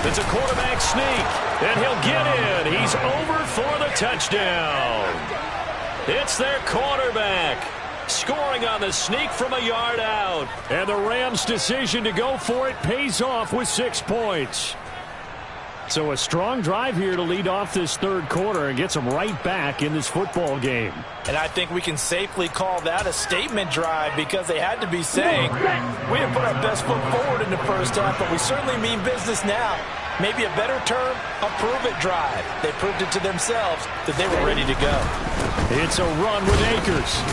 It's a quarterback sneak, and he'll get in. He's over for the touchdown. It's their quarterback scoring on the sneak from a yard out. And the Rams' decision to go for it pays off with 6 points. So a strong drive here to lead off this 3rd quarter and gets them right back in this football game. And I think we can safely call that a statement drive because they had to be saying, we didn't put our best foot forward in the 1st half, but we certainly mean business now. Maybe a better term, a prove-it drive. They proved it to themselves that they were ready to go. It's a run with Akers.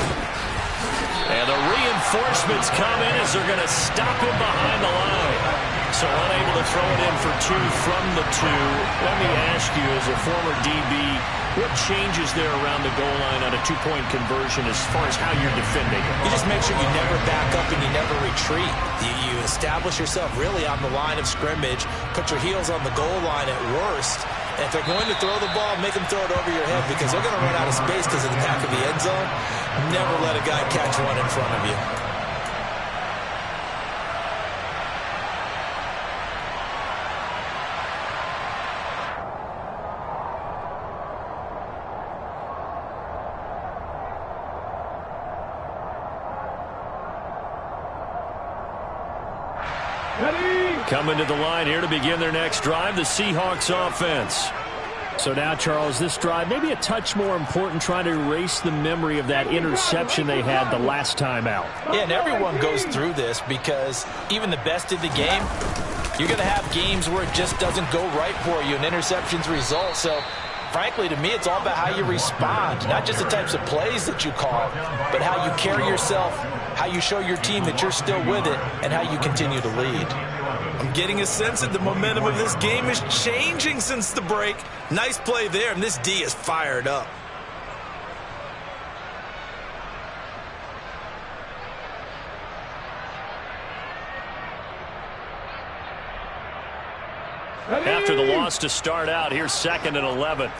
And the reinforcements come in as they're going to stop him behind the line. So unable to throw it in for 2 from the 2. Let me ask you, as a former DB, what changes there around the goal line on a 2-point conversion as far as how you're defending it? You just make sure you never back up and you never retreat. You establish yourself really on the line of scrimmage, put your heels on the goal line at worst. And if they're going to throw the ball, make them throw it over your head because they're going to run out of space because of the back of the end zone. Never let a guy catch one in front of you. Coming to the line here to begin their next drive, the Seahawks offense. So now, Charles, this drive maybe a touch more important, trying to erase the memory of that interception they had the last time out. Yeah, and everyone goes through this because even the best in the game, you're going to have games where it just doesn't go right for you, and interceptions result. So, frankly, to me, it's all about how you respond, not just the types of plays that you call, but how you carry yourself, how you show your team that you're still with it, and how you continue to lead. I'm getting a sense that the momentum of this game is changing since the break. Nice play there, and this D is fired up. After the loss to start out, here's 2nd and 11.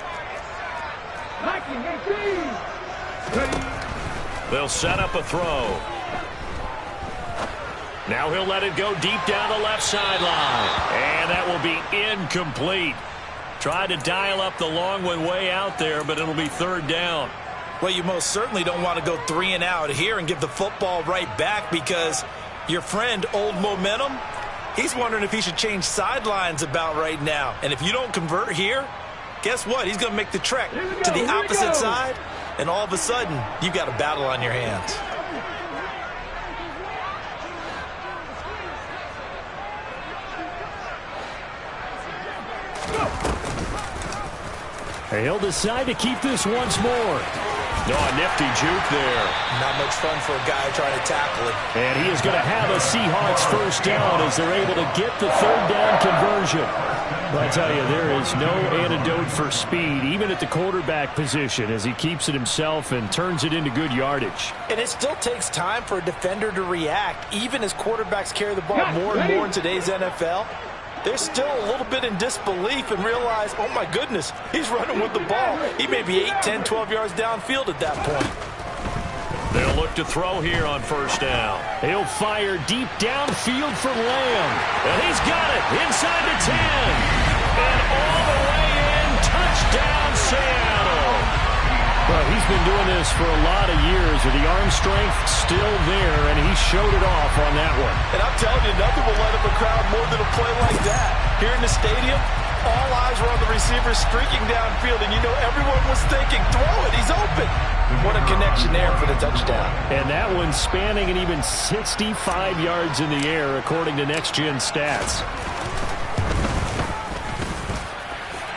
They'll set up a throw. Now he'll let it go deep down the left sideline. And that will be incomplete. Tried to dial up the long one way out there, but it'll be 3rd down. Well, you most certainly don't want to go 3 and out here and give the football right back because your friend, Old Momentum, he's wondering if he should change sidelines about right now. And if you don't convert here, guess what? He's going to make the trek to the opposite side, and all of a sudden, you've got a battle on your hands. He'll decide to keep this once more. No, a nifty juke there. Not much fun for a guy trying to tackle it. And he is going to have a Seahawks 1st down as they're able to get the 3rd down conversion. But I tell you, there is no antidote for speed, even at the quarterback position, as he keeps it himself and turns it into good yardage. And it still takes time for a defender to react, even as quarterbacks carry the ball more and more in today's NFL. They're still a little bit in disbelief and realize, oh my goodness, he's running with the ball. He may be 8, 10, 12 yards downfield at that point. They'll look to throw here on 1st down. He'll fire deep downfield for Lamb. And he's got it inside the 10. And all the way in, touchdown Seattle. Well, he's been doing this for a lot of years with the arm strength still there, and he showed it off on that one. And I'm telling you, nothing will light up a crowd more than a play like that. Here in the stadium, all eyes were on the receiver streaking downfield, and you know everyone was thinking, throw it, he's open. What a connection there for the touchdown. And that one spanning an even 65 yards in the air, according to Next Gen Stats.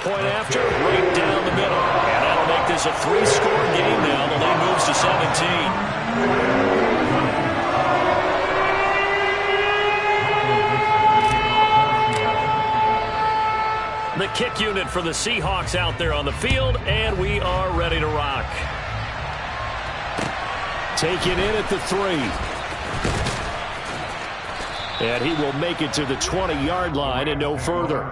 Point after, right down the middle. And that'll make this a 3-score game now. The lead moves to 17. The kick unit for the Seahawks out there on the field, and we are ready to rock. Taken in at the 3. And he will make it to the 20-yard line and no further.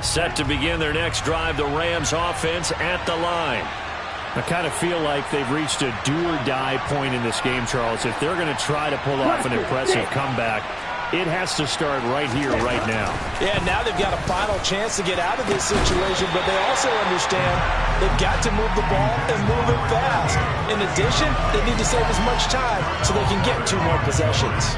Set to begin their next drive, the Rams offense at the line. I kind of feel like they've reached a do-or-die point in this game, Charles. If they're going to try to pull off an impressive comeback, it has to start right here, right now. Yeah, now they've got a final chance to get out of this situation, but they also understand they've got to move the ball and move it fast. In addition, they need to save as much time so they can get 2 more possessions.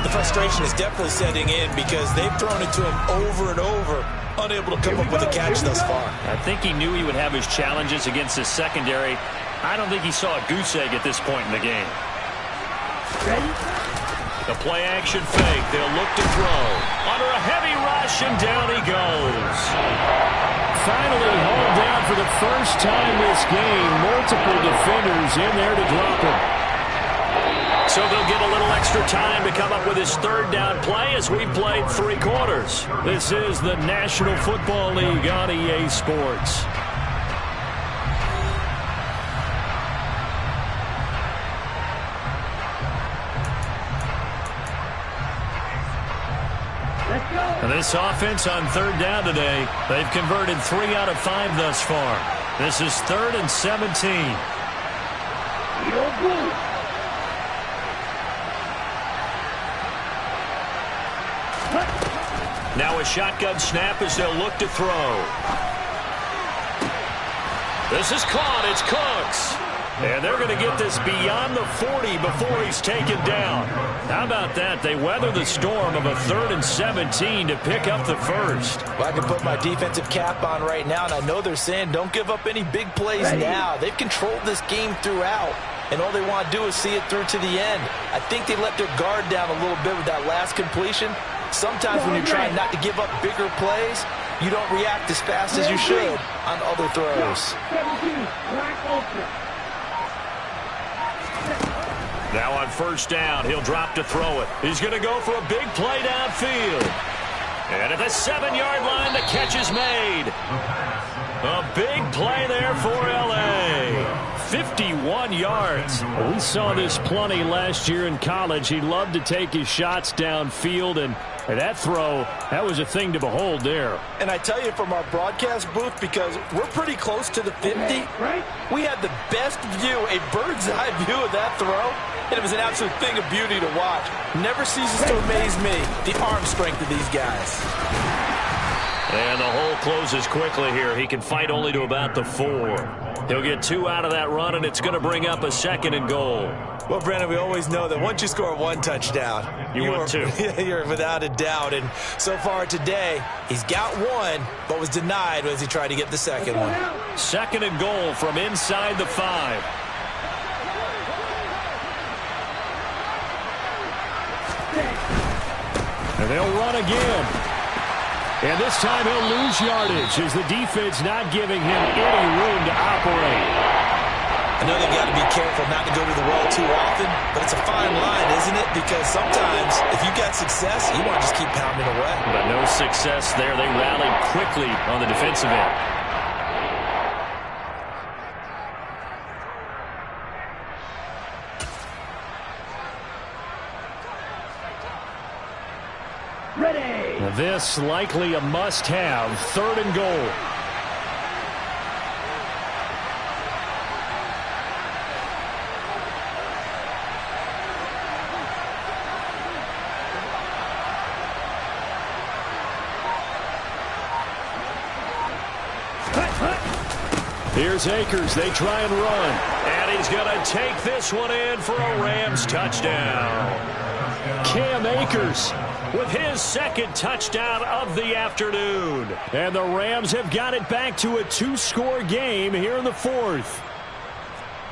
The frustration is definitely setting in because they've thrown it to him over and over, unable to come up with a catch thus far. I think he knew he would have his challenges against his secondary. I don't think he saw a goose egg at this point in the game. The play action fake. They'll look to throw. Under a heavy rush, and down he goes. Finally hauled down for the first time this game. Multiple defenders in there to drop him. So they'll get a little extra time to come up with his third down play as we've played 3 quarters. This is the National Football League on EA Sports. And this offense on third down today, they've converted 3 out of 5 thus far. This is 3rd and 17. Now a shotgun snap as they'll look to throw. This is caught. It's Cooks. And they're going to get this beyond the 40 before he's taken down. How about that? They weather the storm of a 3rd and 17 to pick up the first. Well, I can put my defensive cap on right now, and I know they're saying don't give up any big plays now. They've controlled this game throughout, and all they want to do is see it through to the end. I think they let their guard down a little bit with that last completion. Sometimes when you're trying not to give up bigger plays, you don't react as fast as you should on other throws. Now on first down, he'll drop to throw it. He's going to go for a big play downfield. And at the 7-yard line, the catch is made. A big play there for L.A. 51 yards. We saw this plenty last year in college. He loved to take his shots downfield, and that throw, that was a thing to behold there. And I tell you, from our broadcast booth, because we're pretty close to the 50, we had the best view, a bird's eye view of that throw, and it was an absolute thing of beauty to watch. Never ceases to amaze me, the arm strength of these guys. And the hole closes quickly here. He can fight only to about the 4. He'll get 2 out of that run, and it's going to bring up a 2nd and goal. Well, Brandon, we always know that once you score 1 touchdown, you want 2. You're without a doubt. And so far today, he's got 1, but was denied as he tried to get the 2nd one. 2nd and goal from inside the 5. And they'll run again. And this time he'll lose yardage as the defense not giving him any room to operate. I know they've got to be careful not to go to the well too often, but it's a fine line, isn't it? Because sometimes if you've got success, you want to just keep pounding away. But no success there. They rallied quickly on the defensive end. This likely a must-have. 3rd and goal. Here's Akers. They try and run. And he's going to take this one in for a Rams touchdown. Cam Akers with his 2nd touchdown of the afternoon. And the Rams have got it back to a 2-score game here in the 4th.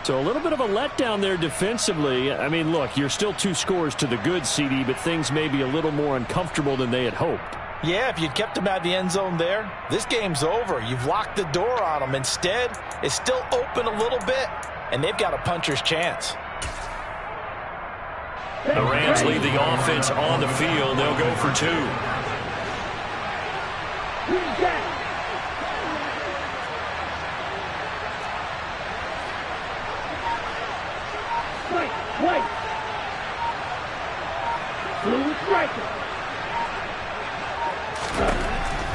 So a little bit of a letdown there defensively. I mean, look, you're still 2 scores to the good, CD, but things may be a little more uncomfortable than they had hoped. Yeah, if you'd kept them out of the end zone there, this game's over. You've locked the door on them. Instead, it's still open a little bit, and they've got a puncher's chance. The Rams leave the offense on the field. They'll go for 2.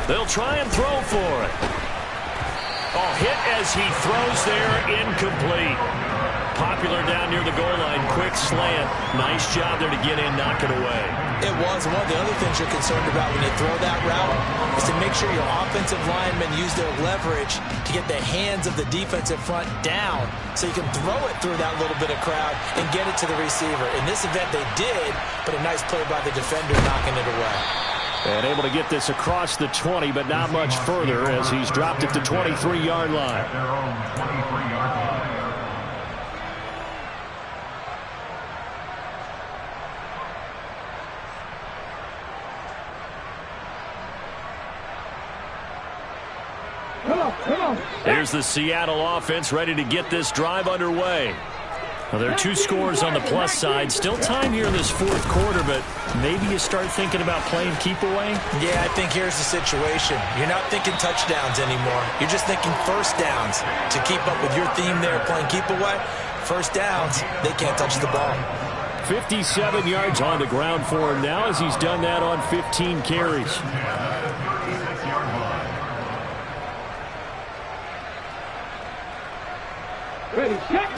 They'll try and throw for it. Oh, hit as he throws there, incomplete. popular down near the goal line. Quick slant. Nice job there to get in, knock it away. It was. One of the other things you're concerned about when you throw that route is to make sure your offensive linemen use their leverage to get the hands of the defensive front down so you can throw it through that little bit of crowd and get it to the receiver. In this event, they did, but a nice play by the defender knocking it away. And able to get this across the 20, but not much further as he's dropped it to 23-yard line. Here's the Seattle offense ready to get this drive underway. Well, there are 2 scores on the plus side. Still time here in this fourth quarter, but maybe you start thinking about playing keep away? Yeah, I think here's the situation. You're not thinking touchdowns anymore. You're just thinking first downs. To keep up with your theme there, playing keep away, first downs, they can't touch the ball. 57 yards on the ground for him now as he's done that on 15 carries.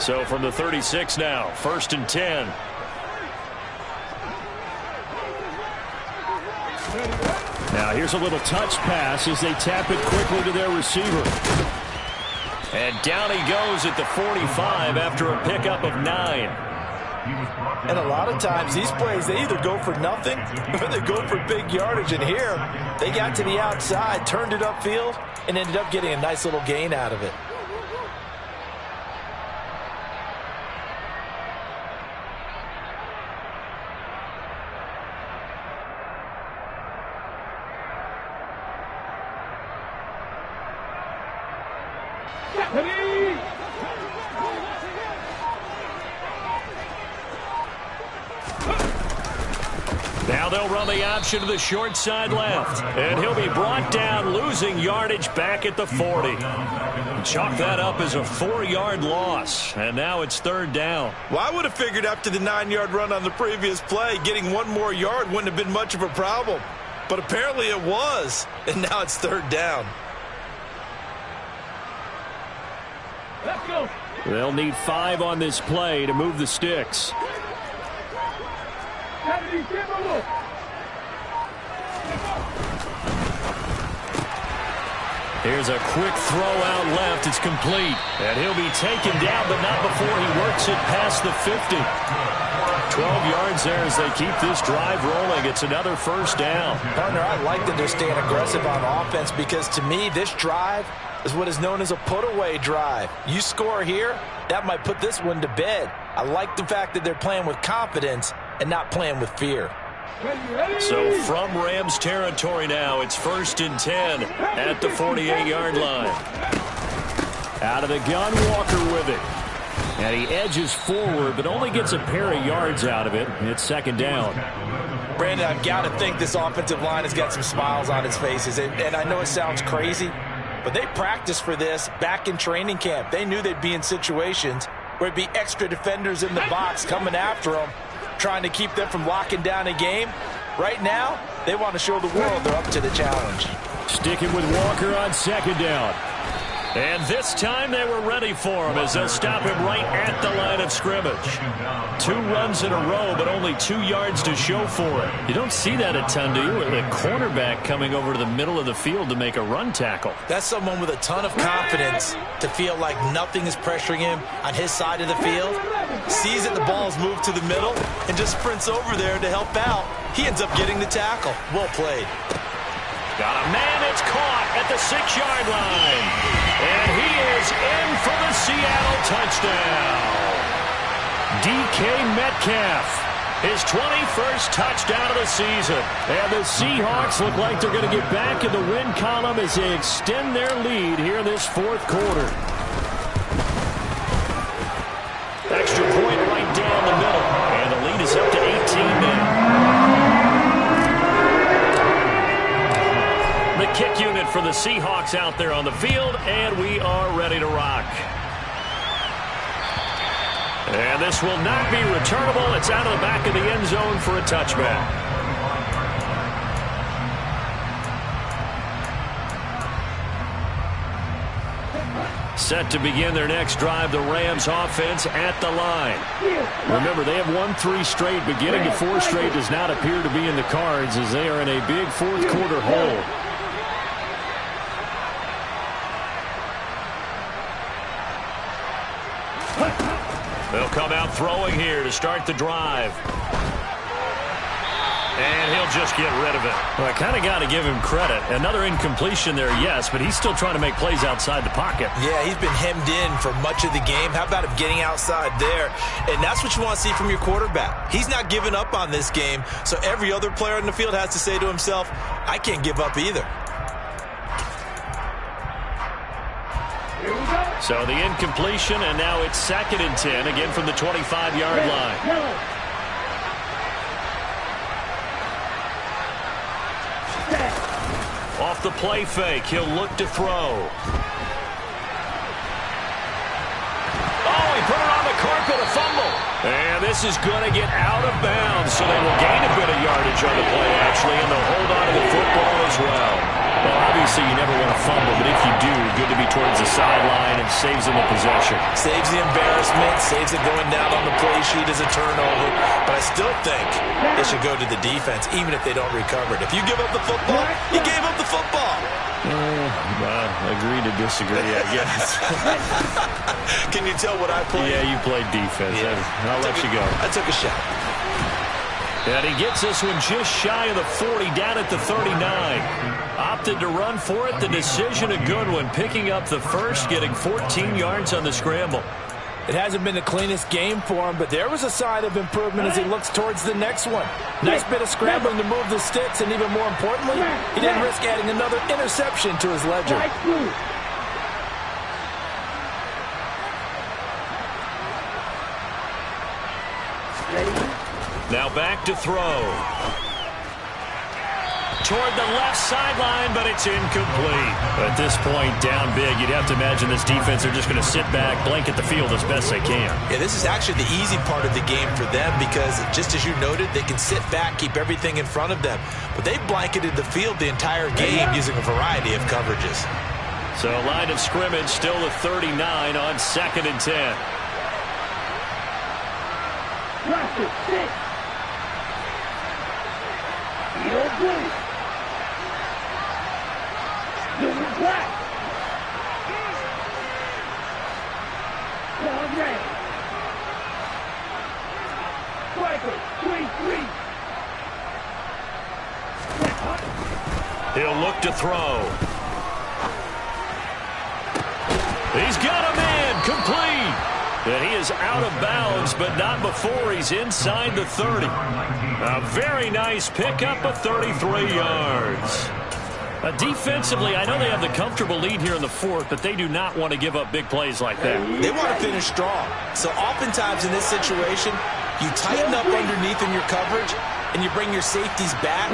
So from the 36 now, 1st and 10. Now here's a little touch pass as they tap it quickly to their receiver. And down he goes at the 45 after a pickup of 9. And a lot of times these plays, they either go for nothing or they go for big yardage. And here, they got to the outside, turned it upfield, and ended up getting a nice little gain out of it. Now they'll run the option to the short side left. And he'll be brought down, losing yardage back at the 40. Chalk that up as a 4-yard loss. And now it's 3rd down. Well, I would have figured after the 9-yard run on the previous play, getting 1 more yard wouldn't have been much of a problem. But apparently it was. And now it's 3rd down. Let's go. They'll need 5 on this play to move the sticks. Here's a quick throw out left. It's complete. And he'll be taken down, but not before he works it past the 50. 12 yards there as they keep this drive rolling. It's another 1st down. Partner, I like that they're staying aggressive on offense because to me, this drive is what is known as a put-away drive. You score here, that might put this one to bed. I like the fact that they're playing with confidence and not playing with fear. So from Rams territory now, it's 1st and 10 at the 48-yard line. Out of the gun, Walker with it. And he edges forward, but only gets a pair of yards out of it. It's 2nd down. Brandon, I've got to think this offensive line has got some smiles on its faces. And I know it sounds crazy, but they practiced for this back in training camp. They knew they'd be in situations where it'd be extra defenders in the box coming after them, trying to keep them from locking down a game. Right now, they want to show the world they're up to the challenge. Sticking with Walker on 2nd down. And this time they were ready for him as they'll stop him right at the line of scrimmage. 2 runs in a row, but only 2 yards to show for it. You don't see that a ton, do you? With a cornerback coming over to the middle of the field to make a run tackle. That's someone with a ton of confidence to feel like nothing is pressuring him on his side of the field. Sees that the ball's moved to the middle and just sprints over there to help out. He ends up getting the tackle. Well played. Got a man, it's caught at the 6-yard line. And he is in for the Seattle touchdown. DK Metcalf, his 21st touchdown of the season. And the Seahawks look like they're going to get back in the win column as they extend their lead here in this 4th quarter. Extra point right down the middle. And the lead is up to 18 now. The kick unit for the Seahawks out there on the field, and we are ready to rock. And this will not be returnable. It's out of the back of the end zone for a touchback. Set to begin their next drive, the Rams offense at the line. Remember, they have won 3 straight, but getting to 4 straight does not appear to be in the cards as they are in a big fourth-quarter hole. They'll come out throwing here to start the drive. And he'll just get rid of it. Well, I kind of got to give him credit. Another incompletion there, yes, but he's still trying to make plays outside the pocket. Yeah, he's been hemmed in for much of the game. How about him getting outside there? And that's what you want to see from your quarterback. He's not giving up on this game, so every other player on the field has to say to himself, I can't give up either. So the incompletion, and now it's 2nd and 10, again from the 25-yard line. Off the play fake, he'll look to throw. Oh, he put it on the carpet, a fumble. And this is going to get out of bounds, so they will gain a bit of yardage on the play, actually, and they'll hold on to the football as well. Well, obviously, you never want to fumble, but if you do, good to be towards the sideline and saves them the possession. Saves the embarrassment, saves it going down on the play sheet as a turnover. But I still think they should go to the defense, even if they don't recover it. If you give up the football, you gave up the football. Agree to disagree, I guess. Can you tell what I played? Yeah, you played defense. Yeah. I'll let you go. I took a shot. And he gets this one just shy of the 40, down at the 39. Opted to run for it. The decision a good one. Picking up the first, getting 14 yards on the scramble. It hasn't been the cleanest game for him, but there was a sign of improvement as he looks towards the next one. Nice bit of scrambling to move the sticks, and even more importantly, he didn't risk adding another interception to his ledger. Now back to throw. Toward the left sideline, but it's incomplete. At this point, down big, you'd have to imagine this defense are just going to sit back, blanket the field as best they can. Yeah, this is actually the easy part of the game for them because, just as you noted, they can sit back, keep everything in front of them. But they blanketed the field the entire game using a variety of coverages. So line of scrimmage still the 39 on 2nd and 10. He'll look to throw. He's got a man, complete. And he is out of bounds, but not before he's inside the 30. A very nice pickup of 33 yards. Defensively, I know they have the comfortable lead here in the 4th, but they do not want to give up big plays like that. They want to finish strong. So oftentimes in this situation, you tighten up underneath in your coverage, and you bring your safeties back.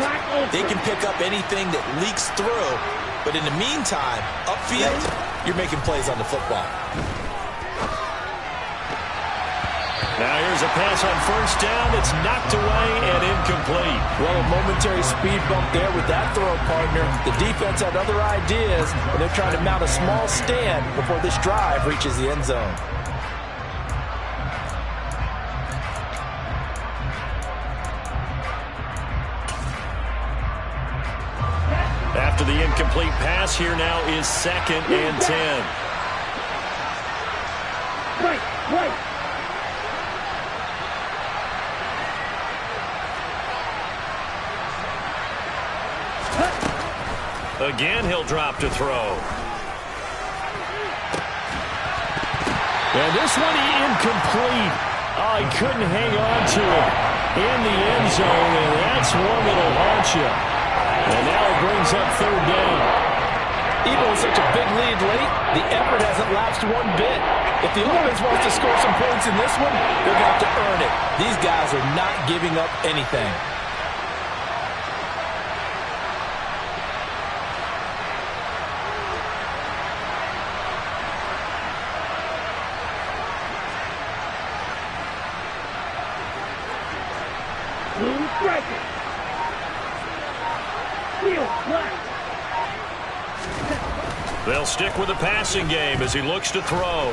They can pick up anything that leaks through. But in the meantime, upfield, you're making plays on the football. Now here's a pass on 1st down. It's knocked away and incomplete. Well, a momentary speed bump there with that throw, partner. The defense had other ideas, and they're trying to mount a small stand before this drive reaches the end zone. After the incomplete pass, here now is 2nd and 10. Right. Again, he'll drop to throw. And this one incomplete. Oh, he couldn't hang on to it in the end zone, and that's one that'll haunt you. And now it brings up 3rd down. Even with such a big lead late, the effort hasn't lapsed one bit. If the offense wants to score some points in this one, they're going to have to earn it. These guys are not giving up anything. They'll stick with the passing game as he looks to throw.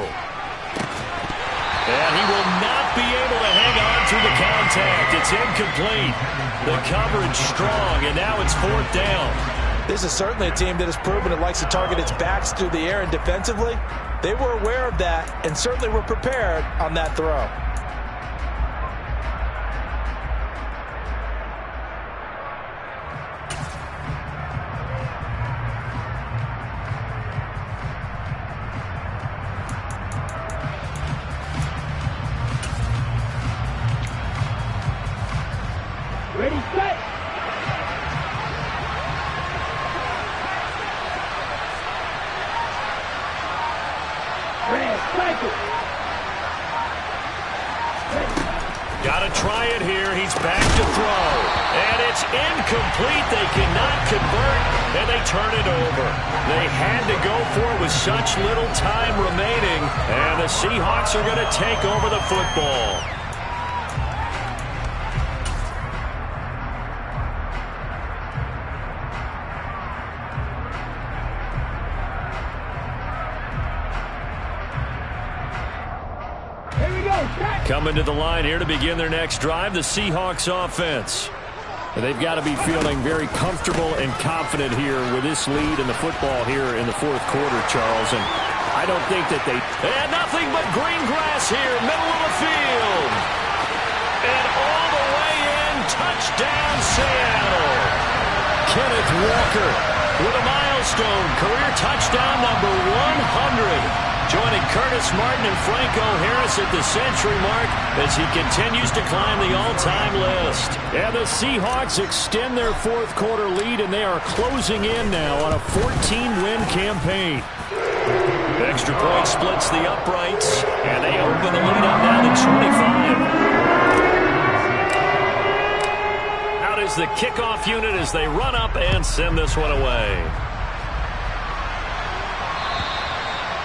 And he will not be able to hang on through the contact. It's incomplete. The coverage strong, and now it's 4th down. This is certainly a team that has proven it likes to target its backs through the air, and defensively, they were aware of that and certainly were prepared on that throw. Ready, set. Red, cycle. Got to try it here. He's back to throw. And it's incomplete. They cannot convert, and they turn it over. They had to go for it with such little time remaining, and the Seahawks are going to take over the football. Coming to the line here to begin their next drive, the Seahawks offense. They've got to be feeling very comfortable and confident here with this lead in the football here in the 4th quarter, Charles. And I don't think that they had nothing but green grass here, middle of the field. And all the way in, touchdown Seattle. Kenneth Walker with a milestone, career touchdown number 100. Joining Curtis Martin and Franco Harris at the century mark as he continues to climb the all-time list. And the Seahawks extend their 4th quarter lead, and they are closing in now on a 14-win campaign. Extra point splits the uprights, and they open the lead up now to 25. Out is the kickoff unit as they run up and send this one away.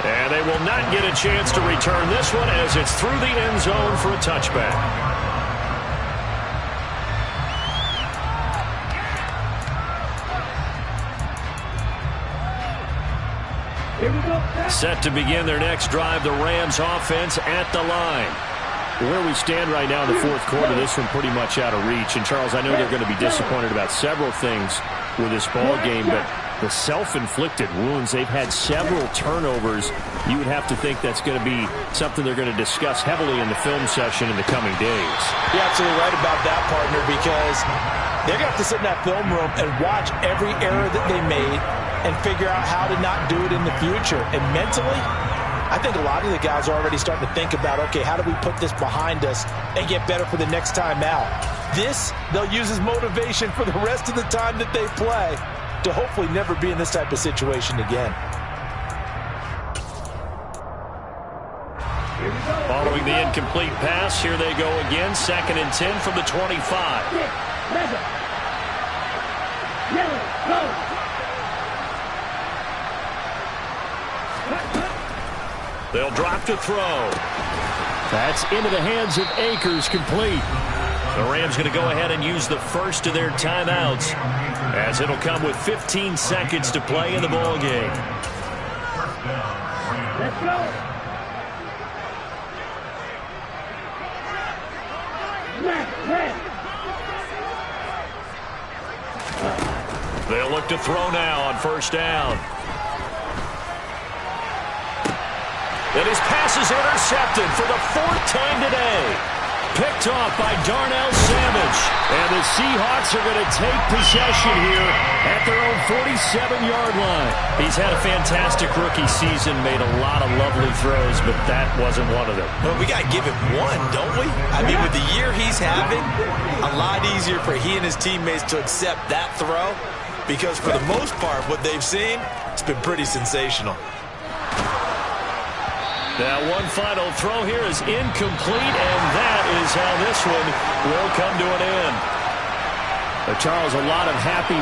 And they will not get a chance to return this one as it's through the end zone for a touchback. Here we go. Set to begin their next drive, the Rams offense at the line. Where we stand right now in the 4th quarter, this one pretty much out of reach. And, Charles, I know they're going to be disappointed about several things with this ball game, but the self-inflicted wounds, they've had several turnovers. You would have to think that's going to be something they're going to discuss heavily in the film session in the coming days. You're absolutely right about that, partner, because they're going to have to sit in that film room and watch every error that they made and figure out how to not do it in the future. And mentally, I think a lot of the guys are already starting to think about, okay, how do we put this behind us and get better for the next time out? This, they'll use as motivation for the rest of the time that they play to hopefully never be in this type of situation again. Following the incomplete pass, here they go again. 2nd and 10 from the 25. They'll drop to throw. That's into the hands of Akers, complete. The Rams going to go ahead and use the first of their timeouts as it'll come with 15 seconds to play in the ball game. Let's go. They'll look to throw now on 1st down. And his pass is intercepted for the 4th time today. Picked off by Darnell Savage. And the Seahawks are going to take possession here at their own 47-yard line. He's had a fantastic rookie season, made a lot of lovely throws, but that wasn't one of them. Well, we got to give him one, don't we? I mean, with the year he's having, a lot easier for he and his teammates to accept that throw because for the most part, what they've seen, it's been pretty sensational. Now one final throw here is incomplete, and that is how this one will come to an end. Charles, a lot of happy